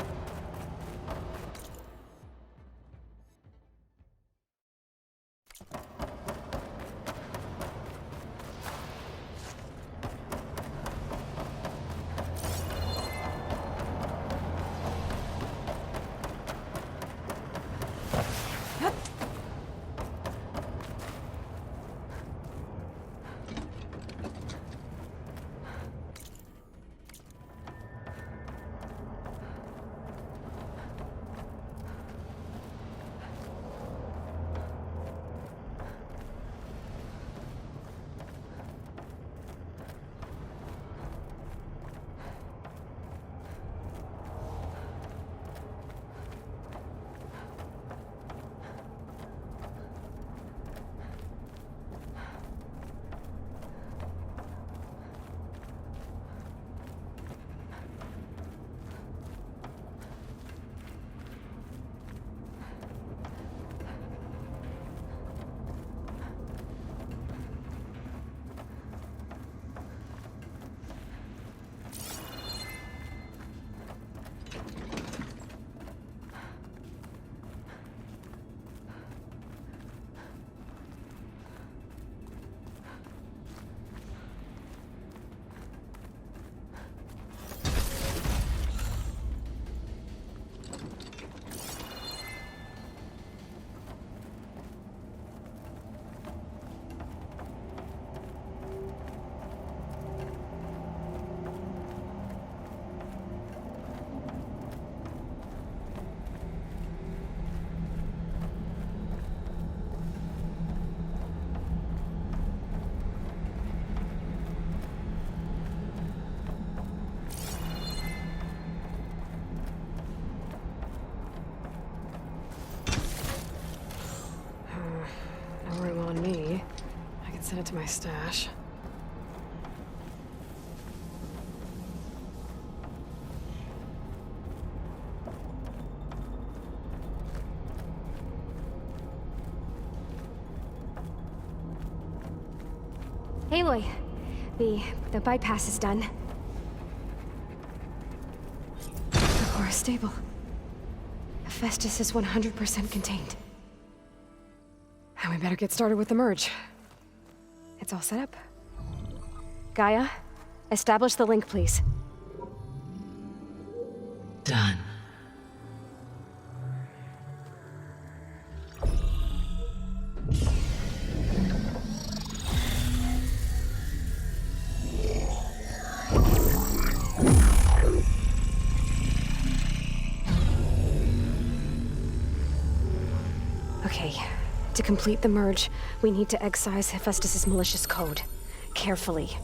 No room on me. I can send it to my stash. Aloy, the bypass is done. The core is stable. Hephaestus is 100% contained. And we better get started with the merge. It's all set up. Gaia, establish the link, please. Done. Okay, to complete the merge, we need to excise Hephaestus' malicious code. Carefully.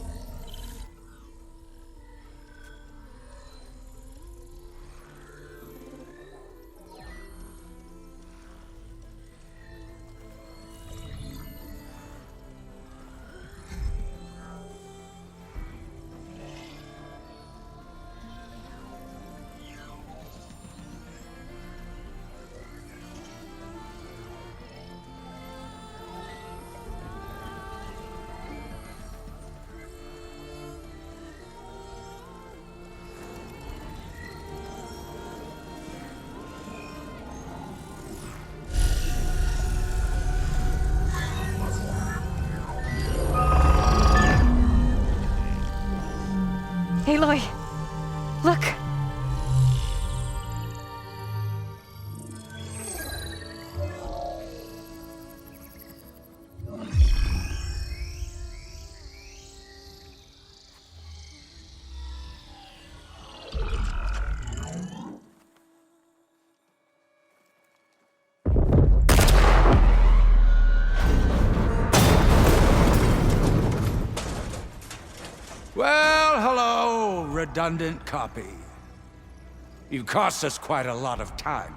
Look! Well, hello, redundant copy. You've cost us quite a lot of time.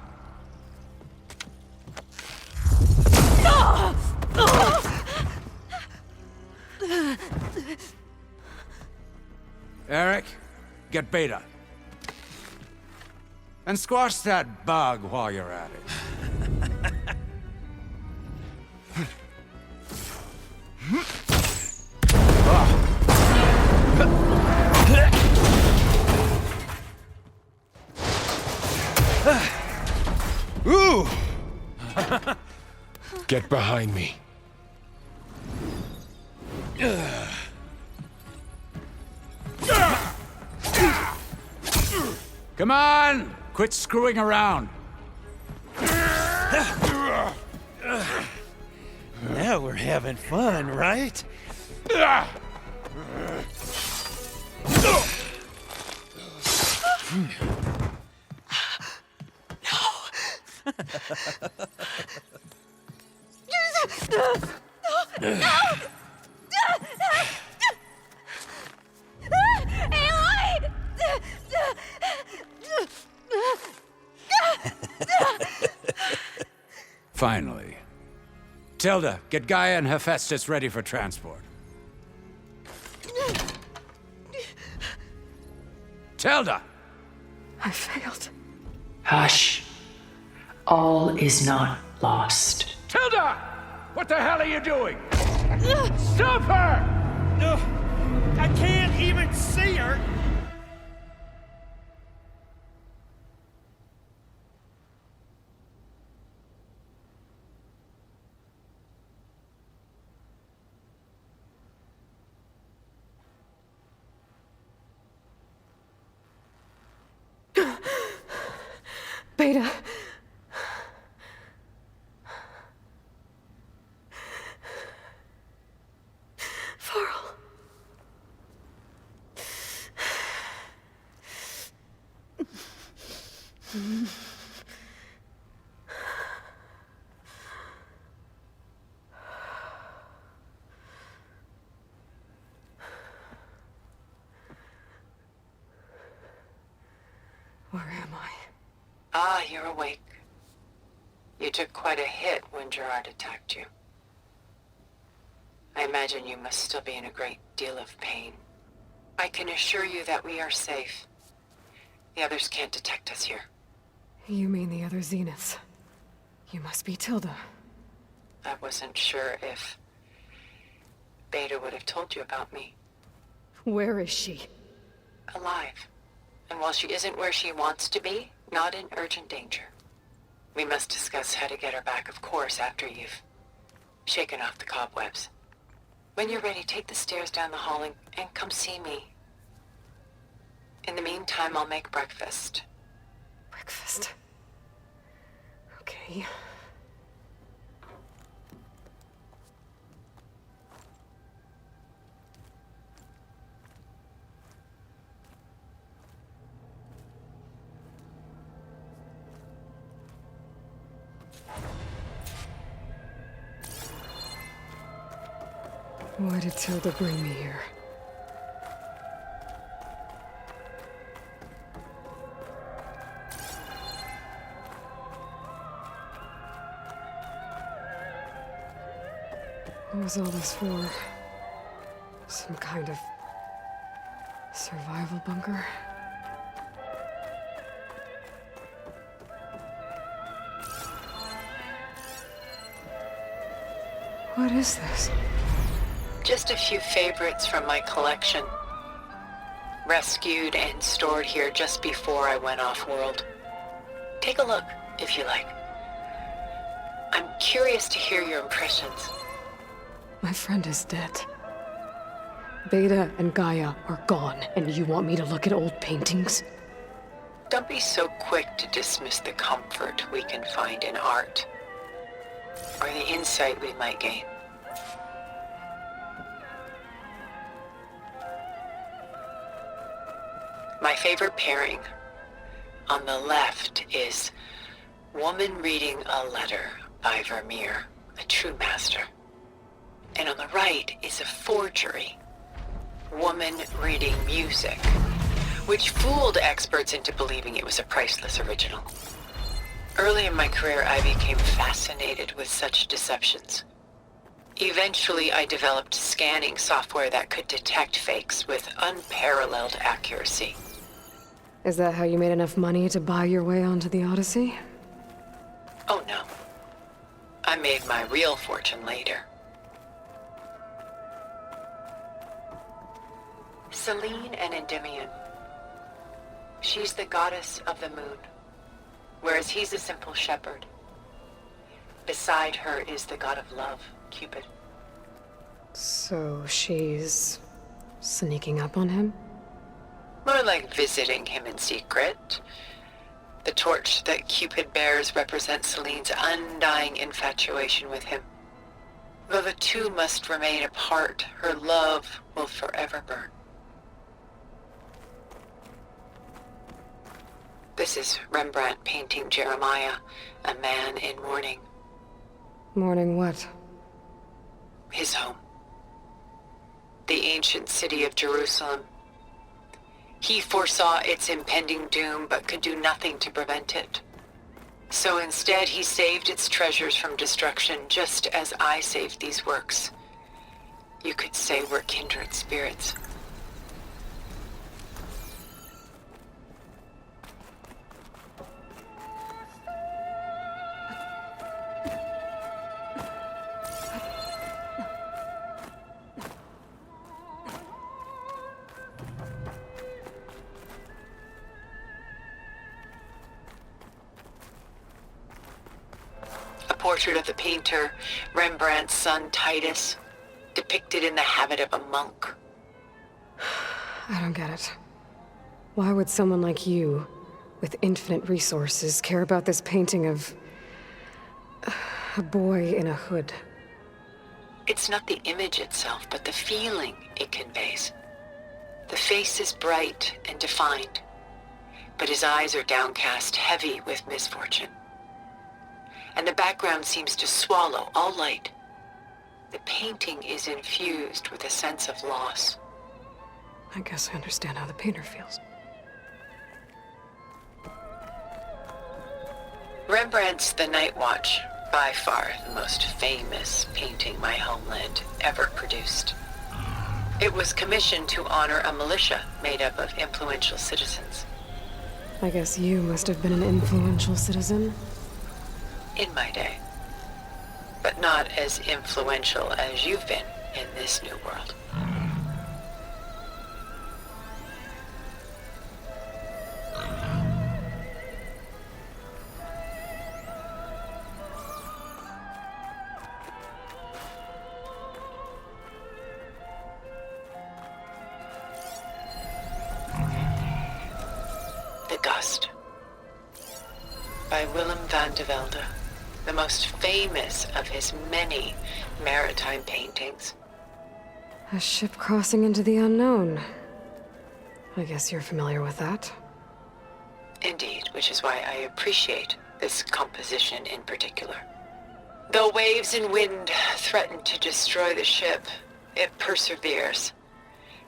Eric, get Beta. And squash that bug while you're at it. Ooh! Get behind me. Come on! Quit screwing around. Now we're having fun, right? Finally. Tilda, get Gaia and Hephaestus ready for transport. Tilda! I failed. Hush. All is not lost. Tilda! What the hell are you doing? Stop her! I can't even see her! Beta. Varl. Where am I? Ah, you're awake. You took quite a hit when Gerard attacked you. I imagine you must still be in a great deal of pain. I can assure you that we are safe. The others can't detect us here. You mean the other Zeniths? You must be Tilda. I wasn't sure if Beta would have told you about me. Where is she? Alive. And while she isn't where she wants to be, not in urgent danger. We must discuss how to get her back, of course, after you've shaken off the cobwebs. When you're ready, take the stairs down the hall and come see me. In the meantime, I'll make breakfast. Breakfast. Okay. Why did Tilda bring me here? What was all this for? Some kind of survival bunker? What is this? Just a few favorites from my collection. Rescued and stored here just before I went off-world. Take a look, if you like. I'm curious to hear your impressions. My friend is dead. Beta and Gaia are gone, and you want me to look at old paintings? Don't be so quick to dismiss the comfort we can find in art, or the insight we might gain. My favorite pairing on the left is Woman Reading a Letter by Vermeer, a true master. And on the right is a forgery, Woman Reading Music, which fooled experts into believing it was a priceless original. Early in my career, I became fascinated with such deceptions. Eventually, I developed scanning software that could detect fakes with unparalleled accuracy. Is that how you made enough money to buy your way onto the Odyssey? Oh no. I made my real fortune later. Selene and Endymion. She's the goddess of the moon, whereas he's a simple shepherd. Beside her is the god of love, Cupid. So she's sneaking up on him? More like visiting him in secret. The torch that Cupid bears represents Selene's undying infatuation with him. Though the two must remain apart, her love will forever burn. This is Rembrandt painting Jeremiah, a man in mourning. Mourning what? His home. The ancient city of Jerusalem. He foresaw its impending doom, but could do nothing to prevent it. So instead, he saved its treasures from destruction, just as I saved these works. You could say we're kindred spirits. Portrait of the painter, Rembrandt's son Titus, depicted in the habit of a monk. I don't get it. Why would someone like you, with infinite resources, care about this painting of a boy in a hood? It's not the image itself, but the feeling it conveys. The face is bright and defined, but his eyes are downcast, heavy with misfortune. And the background seems to swallow all light. The painting is infused with a sense of loss. I guess I understand how the painter feels. Rembrandt's The Night Watch, by far the most famous painting my homeland ever produced. It was commissioned to honor a militia made up of influential citizens. I guess you must have been an influential citizen. In my day. But not as influential as you've been in this new world. The Gust by Willem van de Velde, the most famous of his many maritime paintings. A ship crossing into the unknown. I guess you're familiar with that. Indeed, which is why I appreciate this composition in particular. Though waves and wind threaten to destroy the ship, it perseveres,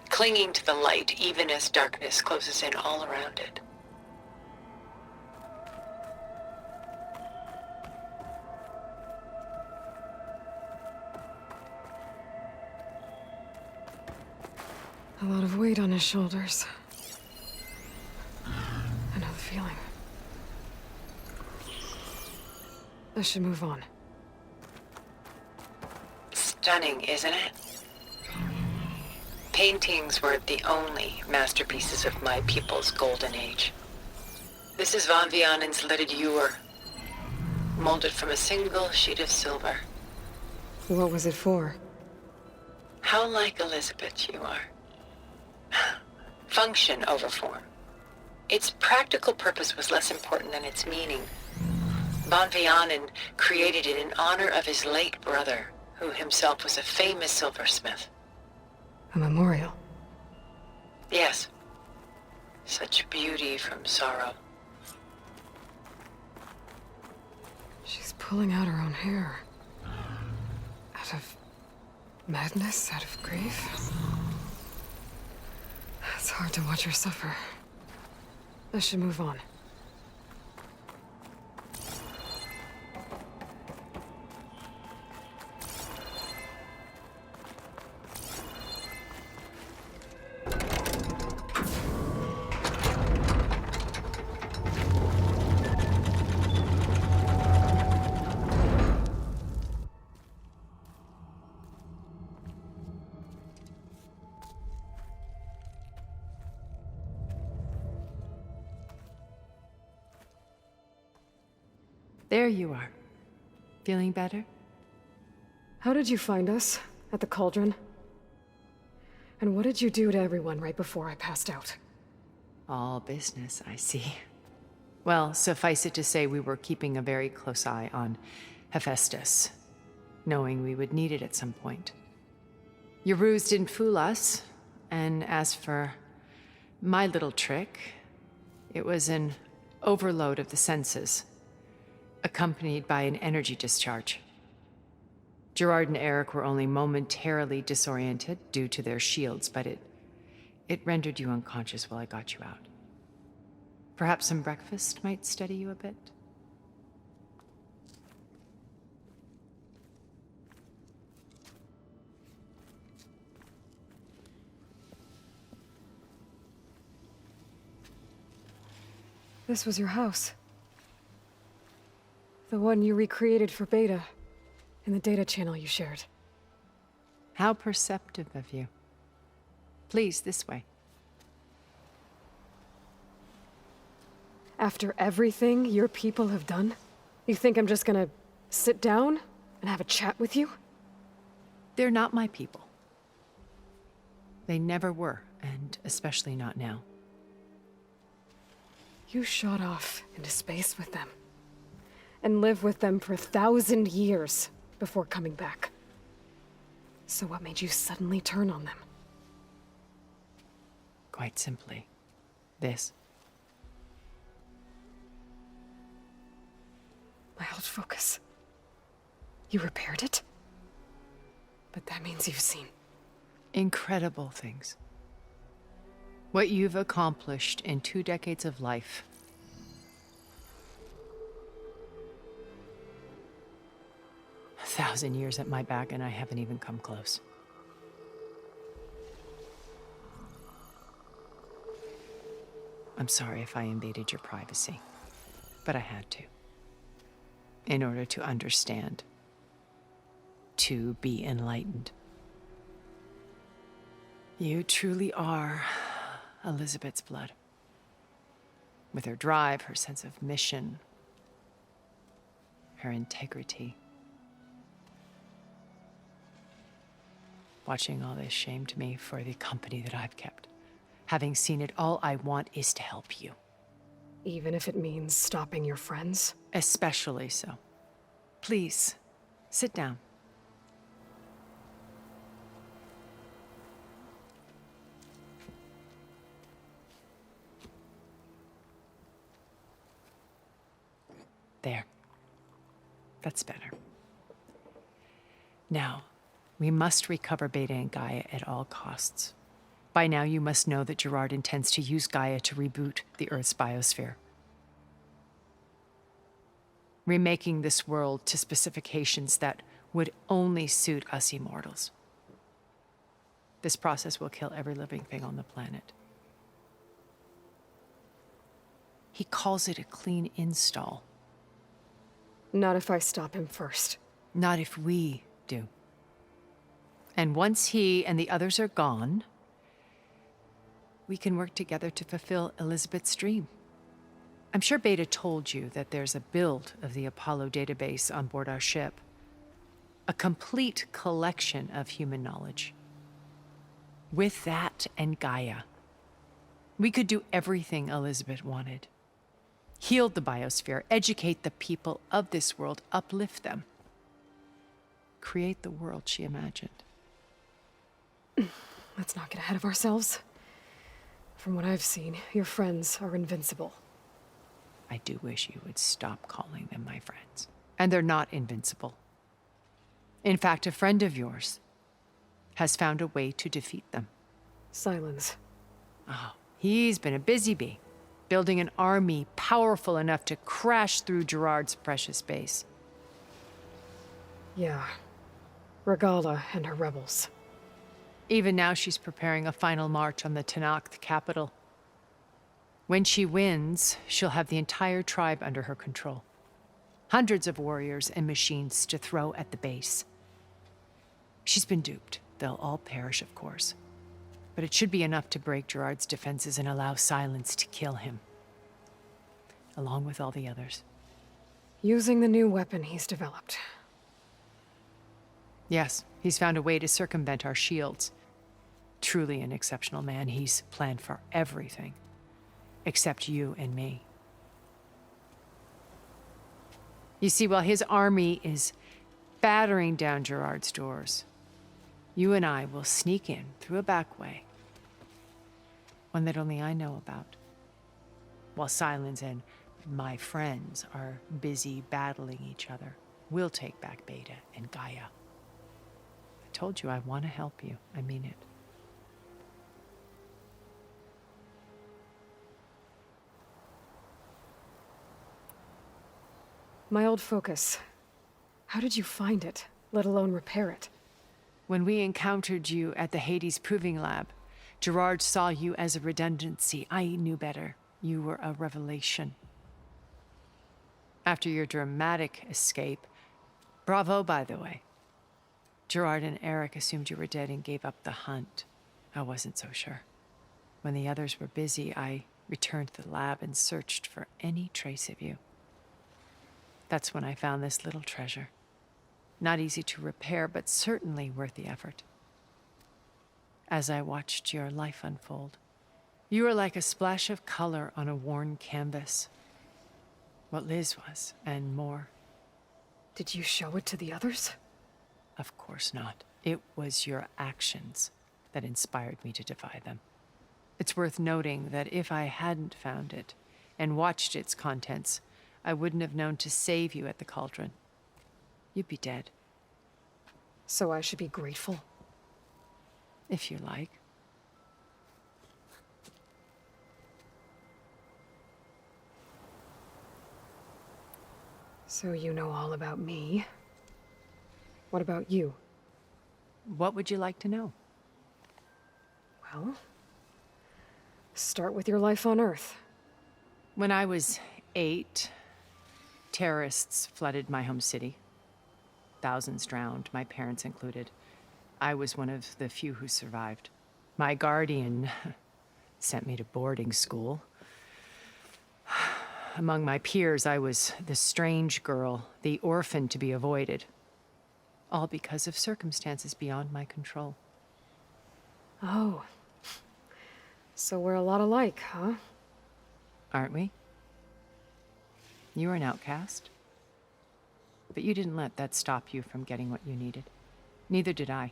clinging to the light even as darkness closes in all around it. A lot of weight on his shoulders. I know the feeling. I should move on. Stunning, isn't it? Paintings weren't the only masterpieces of my people's golden age. This is Van Vianen's Leaded Ewer, molded from a single sheet of silver. What was it for? How like Elizabeth you are. Function over form. Its practical purpose was less important than its meaning. Von Vianen created it in honor of his late brother, who himself was a famous silversmith. A memorial. Yes. Such beauty from sorrow. She's pulling out her own hair. Out of madness, out of grief. It's hard to watch her suffer. I should move on. There you are. Feeling better? How did you find us? At the cauldron? And what did you do to everyone right before I passed out? All business, I see. Well, suffice it to say we were keeping a very close eye on Hephaestus, knowing we would need it at some point. Your ruse didn't fool us, and as for my little trick, it was an overload of the senses, accompanied by an energy discharge. Gerard and Eric were only momentarily disoriented due to their shields, but it rendered you unconscious while I got you out. Perhaps some breakfast might steady you a bit? This was your house. The one you recreated for Beta, in the data channel you shared. How perceptive of you. Please, this way. After everything your people have done, you think I'm just gonna sit down and have a chat with you? They're not my people. They never were, and especially not now. You shot off into space with them, and lived with them for 1,000 years before coming back. So what made you suddenly turn on them? Quite simply, this. My old focus. You repaired it? But that means you've seen incredible things. What you've accomplished in 2 decades of life. A 1,000 years at my back, and I haven't even come close. I'm sorry if I invaded your privacy, but I had to. In order to understand. To be enlightened. You truly are Elizabeth's blood. With her drive, her sense of mission, her integrity. Watching all this shamed me for the company that I've kept. Having seen it, all I want is to help you. even if it means stopping your friends? Especially so. Please, sit down. There. That's better. Now, we must recover Beta and Gaia at all costs. By now, you must know that Gerard intends to use Gaia to reboot the Earth's biosphere. Remaking this world to specifications that would only suit us immortals. This process will kill every living thing on the planet. He calls it a clean install. Not if I stop him first. Not if we do. And once he and the others are gone, we can work together to fulfill Elizabeth's dream. I'm sure Beta told you that there's a build of the Apollo database on board our ship. A complete collection of human knowledge. With that and Gaia, We could do everything Elizabeth wanted. Heal the biosphere, educate the people of this world, uplift them. Create the world she imagined. Let's not get ahead of ourselves. From what I've seen, your friends are invincible. I do wish you would stop calling them my friends. And they're not invincible. In fact, a friend of yours has found a way to defeat them. Silence. Oh, he's been a busy bee, building an army powerful enough to crash through Gerard's precious base. Yeah. Regala and her rebels. Even now, she's preparing a final march on the Tenakth capital. When she wins, she'll have the entire tribe under her control. Hundreds of warriors and machines to throw at the base. She's been duped. They'll all perish, of course. But it should be enough to break Gerard's defenses and allow Silence to kill him. Along with all the others. Using the new weapon he's developed. Yes, he's found a way to circumvent our shields. Truly an exceptional man. He's planned for everything. Except you and me. You see, while his army is battering down Gerard's doors, you and I will sneak in through a back way. One that only I know about. While Silence and my friends are busy battling each other, we'll take back Beta and Gaia. I told you I want to help you. I mean it. My old focus. How did you find it, let alone repair it? When we encountered you at the Hades Proving Lab, Gerard saw you as a redundancy. I knew better. You were a revelation. After your dramatic escape, bravo, by the way. Gerard and Eric assumed you were dead and gave up the hunt. I wasn't so sure. When the others were busy, I returned to the lab and searched for any trace of you. That's when I found this little treasure. Not easy to repair, but certainly worth the effort. As I watched your life unfold, you were like a splash of color on a worn canvas. What Liz was, and more. Did you show it to the others? Of course not. It was your actions that inspired me to defy them. It's worth noting that if I hadn't found it and watched its contents, I wouldn't have known to save you at the cauldron. You'd be dead. So I should be grateful? If you like. So you know all about me. What about you? What would you like to know? Well, start with your life on Earth. When I was 8, terrorists flooded my home city. Thousands drowned, my parents included. I was one of the few who survived. My guardian sent me to boarding school. Among my peers, I was the strange girl, the orphan to be avoided. All because of circumstances beyond my control. Oh. So we're a lot alike, huh? Aren't we? You were an outcast. But you didn't let that stop you from getting what you needed. Neither did I.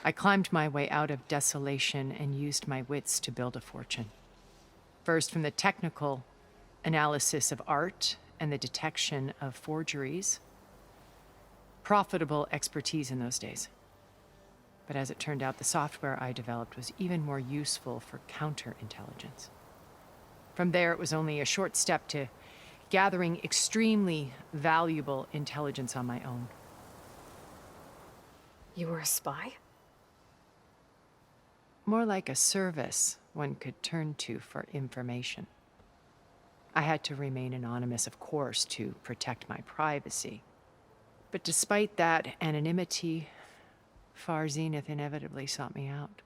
I climbed my way out of desolation and used my wits to build a fortune. First, from the technical analysis of art and the detection of forgeries. Profitable expertise in those days. But as it turned out, the software I developed was even more useful for counterintelligence. From there, it was only a short step to gathering extremely valuable intelligence on my own. You were a spy? More like a service one could turn to for information. I had to remain anonymous, of course, to protect my privacy. But despite that anonymity, Far Zenith inevitably sought me out.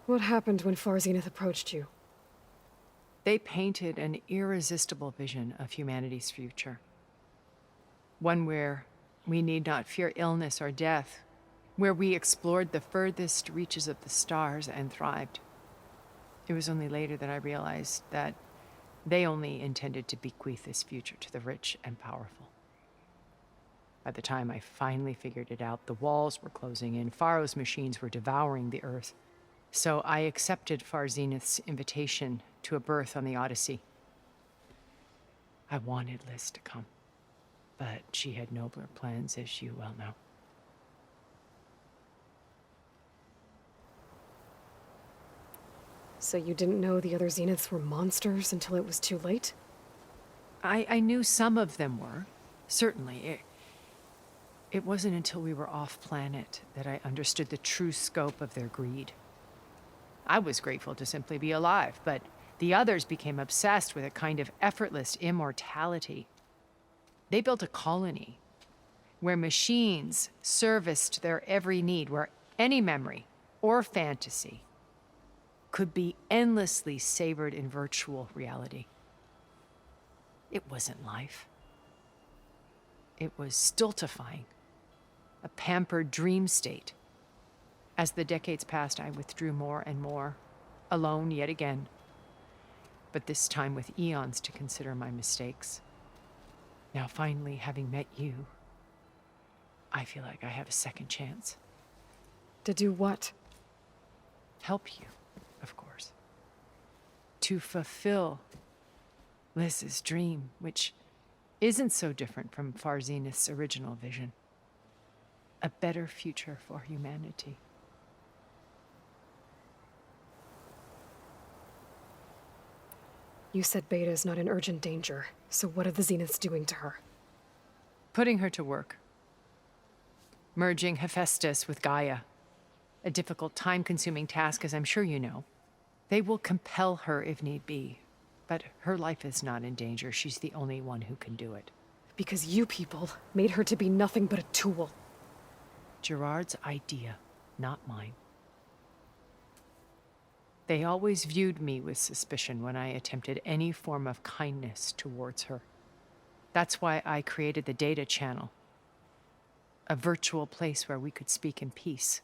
What happened when Far Zenith approached you? They painted an irresistible vision of humanity's future. One where we need not fear illness or death. where we explored the furthest reaches of the stars and thrived. It was only later that I realized that they only intended to bequeath this future to the rich and powerful. By the time I finally figured it out, the walls were closing in, Faro's machines were devouring the Earth. So I accepted Far Zenith's invitation to a berth on the Odyssey. I wanted Liz to come, but she had nobler plans, as you well know. So you didn't know the other Zeniths were monsters until it was too late? I knew some of them were, certainly. It wasn't until we were off-planet that I understood the true scope of their greed. I was grateful to simply be alive, but the others became obsessed with a kind of effortless immortality. They built a colony where machines serviced their every need, where any memory or fantasy could be endlessly savored in virtual reality. It wasn't life. It was stultifying, a pampered dream state. As the decades passed, I withdrew more and more, alone yet again, but this time with eons to consider my mistakes. Now, finally, having met you, I feel like I have a second chance. To do what? Help you, of course. To fulfill Liz's dream, which isn't so different from Far Zenith's original vision. A better future for humanity. You said Beta is not in urgent danger, so what are the Zeniths doing to her? Putting her to work. Merging Hephaestus with Gaia. A difficult, time-consuming task, as I'm sure you know. They will compel her if need be, but her life is not in danger. She's the only one who can do it. Because you people made her to be nothing but a tool. Gerard's idea, not mine. They always viewed me with suspicion when I attempted any form of kindness towards her. That's why I created the Data Channel, a virtual place where we could speak in peace.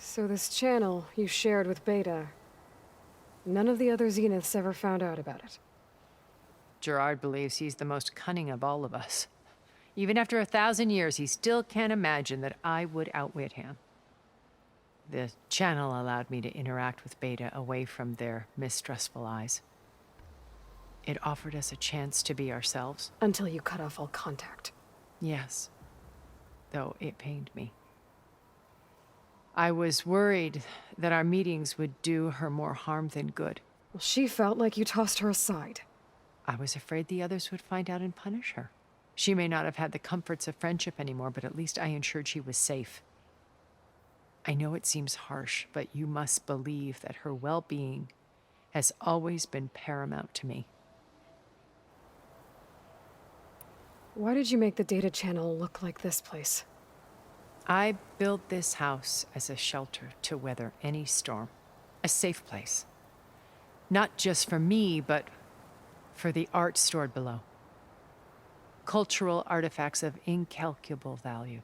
So this channel you shared with Beta, none of the other Zeniths ever found out about it? Gerard believes he's the most cunning of all of us. Even after 1,000 years, he still can't imagine that I would outwit him. The channel allowed me to interact with Beta away from their mistrustful eyes. It offered us a chance to be ourselves. Until you cut off all contact. Yes, though it pained me. I was worried that our meetings would do her more harm than good. Well, she felt like you tossed her aside. I was afraid the others would find out and punish her. She may not have had the comforts of friendship anymore, but at least I ensured she was safe. I know it seems harsh, but you must believe that her well-being has always been paramount to me. Why did you make the Data Channel look like this place? I built this house as a shelter to weather any storm. A safe place. Not just for me, but for the art stored below. Cultural artifacts of incalculable value.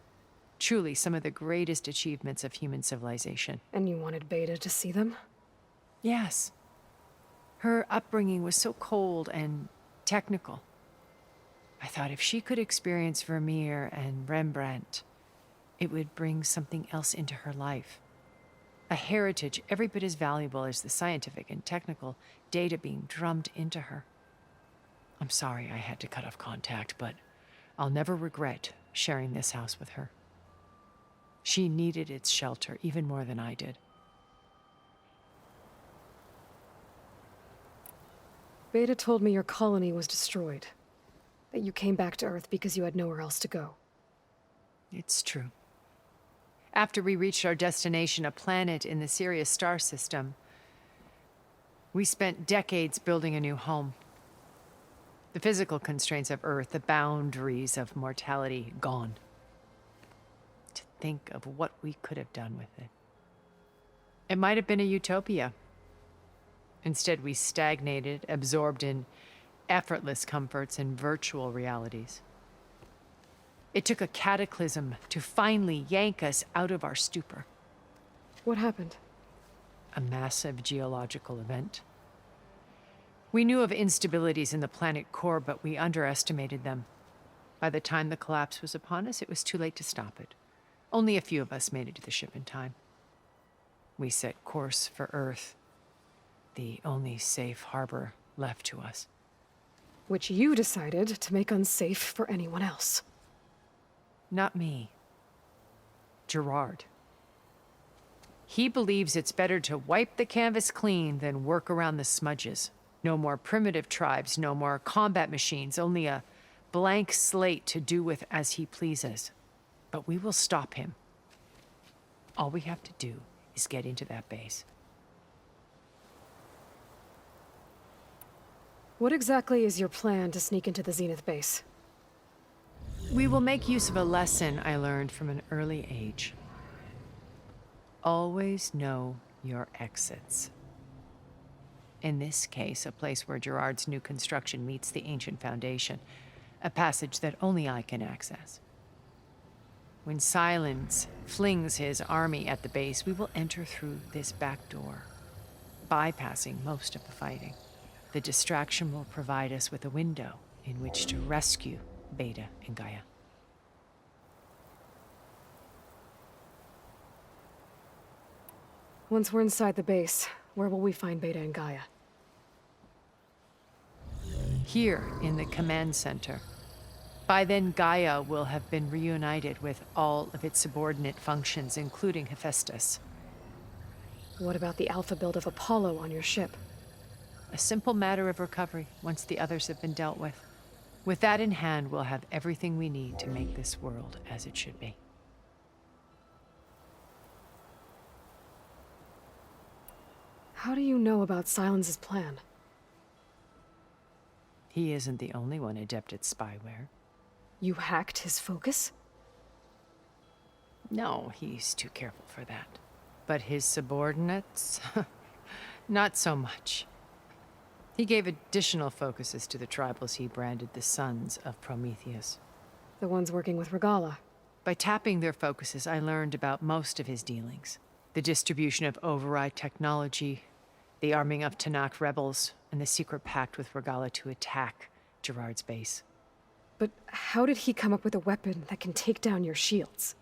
Truly some of the greatest achievements of human civilization. And you wanted Beta to see them? Yes. Her upbringing was so cold and technical. I thought if she could experience Vermeer and Rembrandt, it would bring something else into her life. A heritage every bit as valuable as the scientific and technical data being drummed into her. I'm sorry I had to cut off contact, but I'll never regret sharing this house with her. She needed its shelter even more than I did. Beta told me your colony was destroyed. That you came back to Earth because you had nowhere else to go. It's true. After we reached our destination, a planet in the Sirius star system, we spent decades building a new home. The physical constraints of Earth, the boundaries of mortality, gone. To think of what we could have done with it. It might have been a utopia. Instead, we stagnated, absorbed in effortless comforts and virtual realities. It took a cataclysm to finally yank us out of our stupor. What happened? A massive geological event. We knew of instabilities in the planet core, but we underestimated them. By the time the collapse was upon us, it was too late to stop it. Only a few of us made it to the ship in time. We set course for Earth, the only safe harbor left to us. Which you decided to make unsafe for anyone else. Not me. Gerard. He believes it's better to wipe the canvas clean than work around the smudges. No more primitive tribes, no more combat machines, only a blank slate to do with as he pleases. But we will stop him. All we have to do is get into that base. What exactly is your plan to sneak into the Zenith base? We will make use of a lesson I learned from an early age. Always know your exits. In this case, a place where Gerard's new construction meets the ancient foundation, a passage that only I can access. When Silence flings his army at the base, we will enter through this back door, bypassing most of the fighting. The distraction will provide us with a window in which to rescue Beta and Gaia. Once we're inside the base, where will we find Beta and Gaia? Here in the command center. By then, Gaia will have been reunited with all of its subordinate functions, including Hephaestus. What about the alpha build of Apollo on your ship? A simple matter of recovery once the others have been dealt with. With that in hand, we'll have everything we need to make this world as it should be. How do you know about Silence's plan? He isn't the only one adept at spyware. You hacked his focus? No, he's too careful for that. But his subordinates? Not so much. He gave additional focuses to the tribals he branded the Sons of Prometheus. The ones working with Regalla. By tapping their focuses, I learned about most of his dealings. The distribution of override technology, the arming of Tanakh rebels, and the secret pact with Regalla to attack Gerard's base. But how did he come up with a weapon that can take down your shields?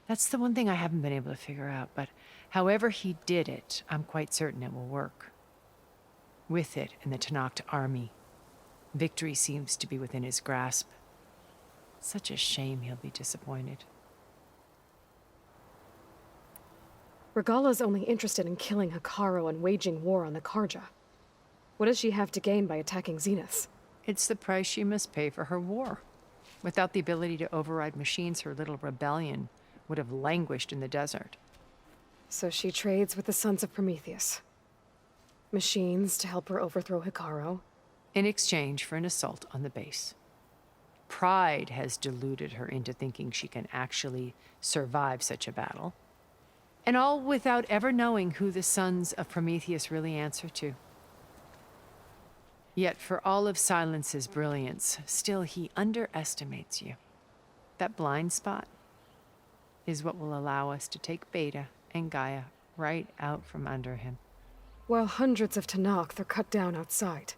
That's the one thing I haven't been able to figure out, but however he did it, I'm quite certain it will work. With it and the Tanakh army, victory seems to be within his grasp. Such a shame he'll be disappointed. Regalla's only interested in killing Hekarro and waging war on the Karja. What does she have to gain by attacking Zenith? It's the price she must pay for her war. Without the ability to override machines, her little rebellion would have languished in the desert. So she trades with the Sons of Prometheus. Machines to help her overthrow Hekarro. In exchange for an assault on the base. Pride has deluded her into thinking she can actually survive such a battle. And all without ever knowing who the Sons of Prometheus really answer to. Yet for all of Silence's brilliance, still he underestimates you. That blind spot is what will allow us to take Beta and Gaia right out from under him. While hundreds of Tanakh are cut down outside.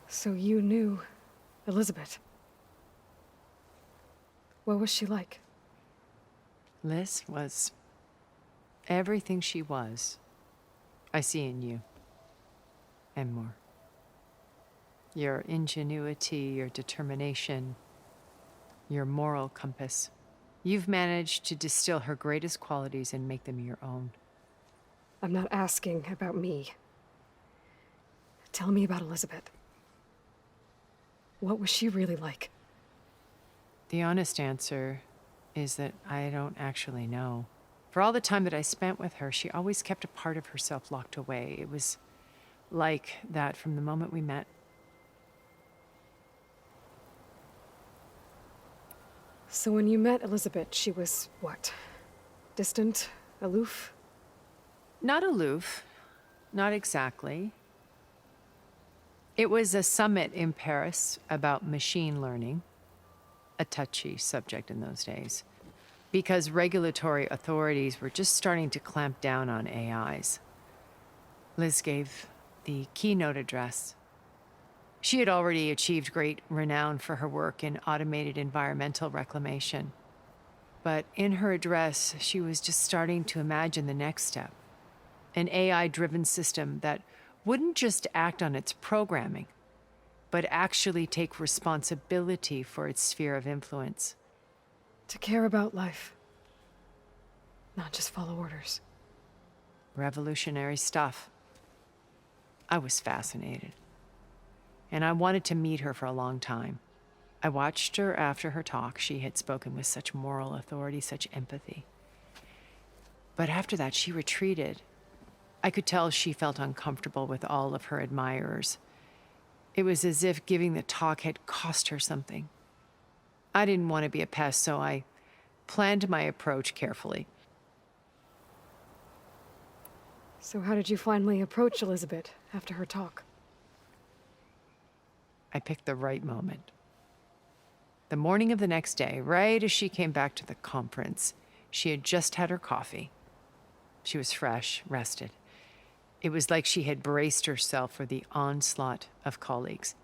So you knew Elizabeth. What was she like? Liz was everything she was. I see in you. And more. Your ingenuity, your determination, your moral compass. You've managed to distill her greatest qualities and make them your own. I'm not asking about me. Tell me about Elizabeth. What was she really like? The honest answer is that I don't actually know. For all the time that I spent with her, she always kept a part of herself locked away. It was like that from the moment we met. So when you met Elizabeth, she was what? Distant? Aloof? Not aloof. Not exactly. It was a summit in Paris about machine learning, a touchy subject in those days, because regulatory authorities were just starting to clamp down on AIs. Liz gave the keynote address. She had already achieved great renown for her work in automated environmental reclamation. But in her address, she was just starting to imagine the next step, an AI-driven system that wouldn't just act on its programming, but actually take responsibility for its sphere of influence. To care about life, not just follow orders. Revolutionary stuff. I was fascinated, and I wanted to meet her for a long time. I watched her after her talk. She had spoken with such moral authority, such empathy. But after that, she retreated. I could tell she felt uncomfortable with all of her admirers. It was as if giving the talk had cost her something. I didn't want to be a pest, so I planned my approach carefully. So how did you finally approach Elizabeth after her talk? I picked the right moment. The morning of the next day, right as she came back to the conference, she had just had her coffee. She was fresh, rested. It was like she had braced herself for the onslaught of colleagues.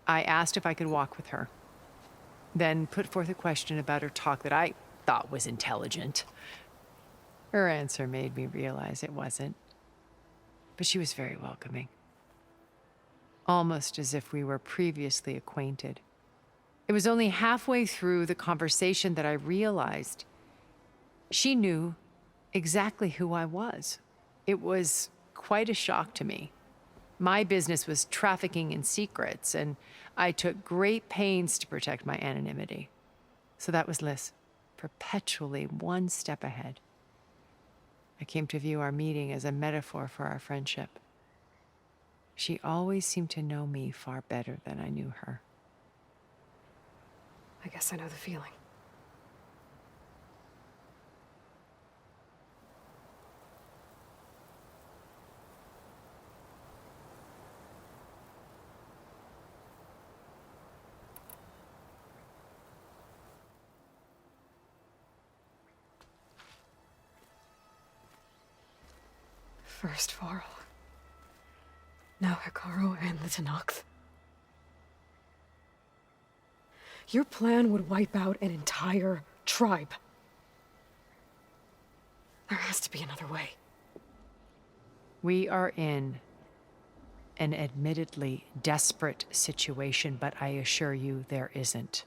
I asked if I could walk with her, then put forth a question about her talk that I thought was intelligent. Her answer made me realize it wasn't, but she was very welcoming, almost as if we were previously acquainted. It was only halfway through the conversation that I realized she knew exactly who I was. It was quite a shock to me. My business was trafficking in secrets, and I took great pains to protect my anonymity. So that was Liz, perpetually one step ahead. I came to view our meeting as a metaphor for our friendship. She always seemed to know me far better than I knew her. I guess I know the feeling. First Varl. Now Hekarro and the Tenakth. Your plan would wipe out an entire tribe. There has to be another way. We are in an admittedly desperate situation, but I assure you there isn't.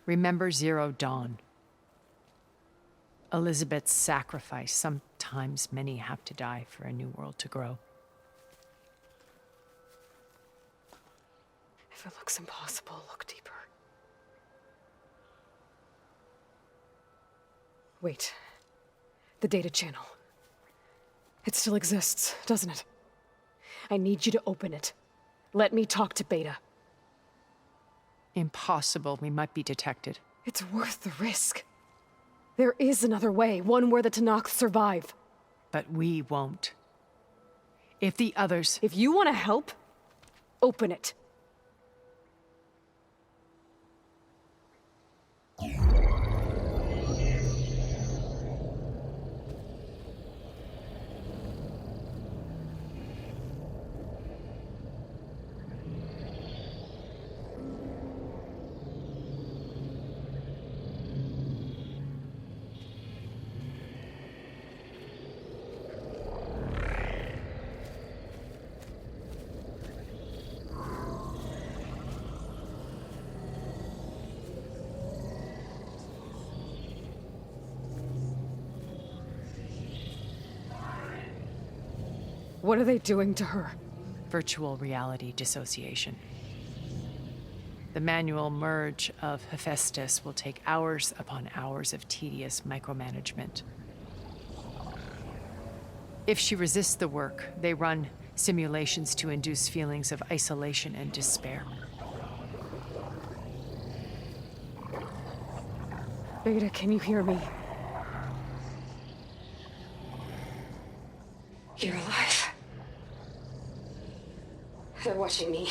Remember Zero Dawn. Elizabeth's sacrifice. Sometimes many have to die for a new world to grow. If it looks impossible, look deeper. Wait. The data channel. It still exists, doesn't it? I need you to open it. Let me talk to Beta. Impossible. We might be detected. It's worth the risk. There is another way, one where the Tenakth survive. But we won't. If the others... If you want to help, open it. What are they doing to her? Virtual reality dissociation. The manual merge of Hephaestus will take hours upon hours of tedious micromanagement. If she resists the work, they run simulations to induce feelings of isolation and despair. Beta, can you hear me? You're alive. watching me.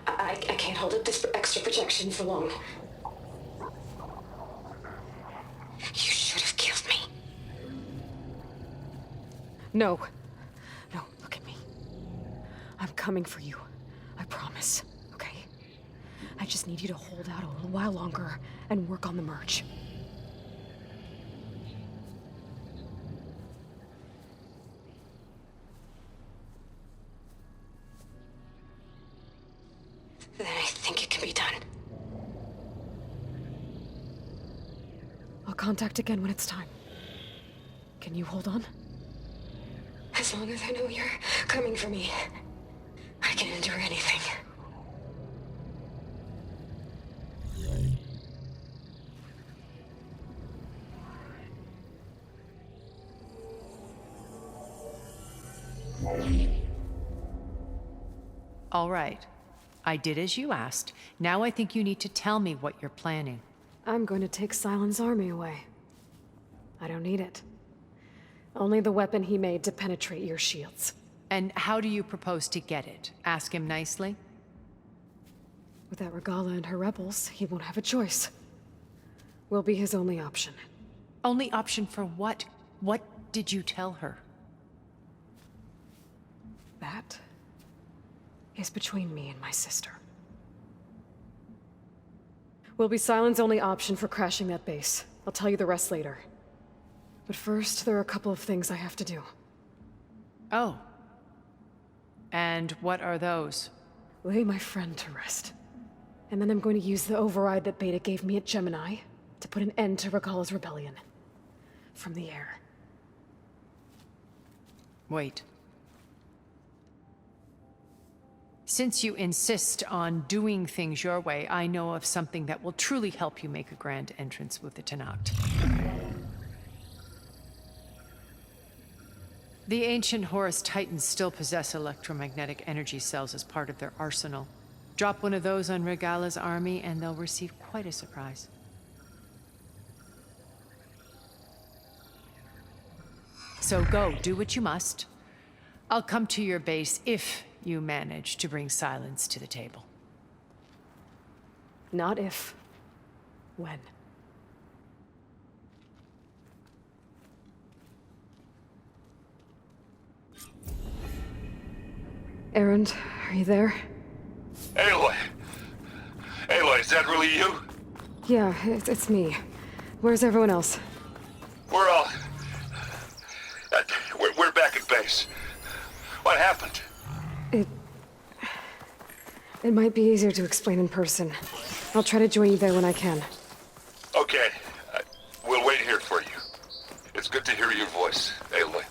I can't hold up this extra protection for long. You should have killed me. No. No, look at me. I'm coming for you. I promise, okay? I just need you to hold out a little while longer and work on the merge. Then I think it can be done. I'll contact again when it's time. Can you hold on? As long as I know you're coming for me, I can endure anything. All right. I did as you asked. Now I think you need to tell me what you're planning. I'm going to take Sylens' army away. I don't need it. Only the weapon he made to penetrate your shields. And how do you propose to get it? Ask him nicely? Without Regalla and her rebels, he won't have a choice. We'll be his only option. Only option for what? What did you tell her? That is between me and my sister. Will be Sylens' only option for crashing that base. I'll tell you the rest later. But first, there are a couple of things I have to do. Oh. And what are those? Lay my friend to rest. And then I'm going to use the override that Beta gave me at Gemini to put an end to Regalla's rebellion. From the air. Wait. Since you insist on doing things your way, I know of something that will truly help you make a grand entrance with the Tenakth. The ancient Horus Titans still possess electromagnetic energy cells as part of their arsenal. Drop one of those on Regalla's army and they'll receive quite a surprise. So go, do what you must. I'll come to your base if you manage to bring Sylens to the table. Not if. When. Erend, are you there? Aloy! Aloy, is that really you? Yeah, it's me. Where's everyone else? We're all... we're back at base. What happened? It might be easier to explain in person. I'll try to join you there when I can. Okay. We'll wait here for you. It's good to hear your voice, Aloy.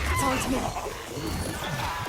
It's on to me.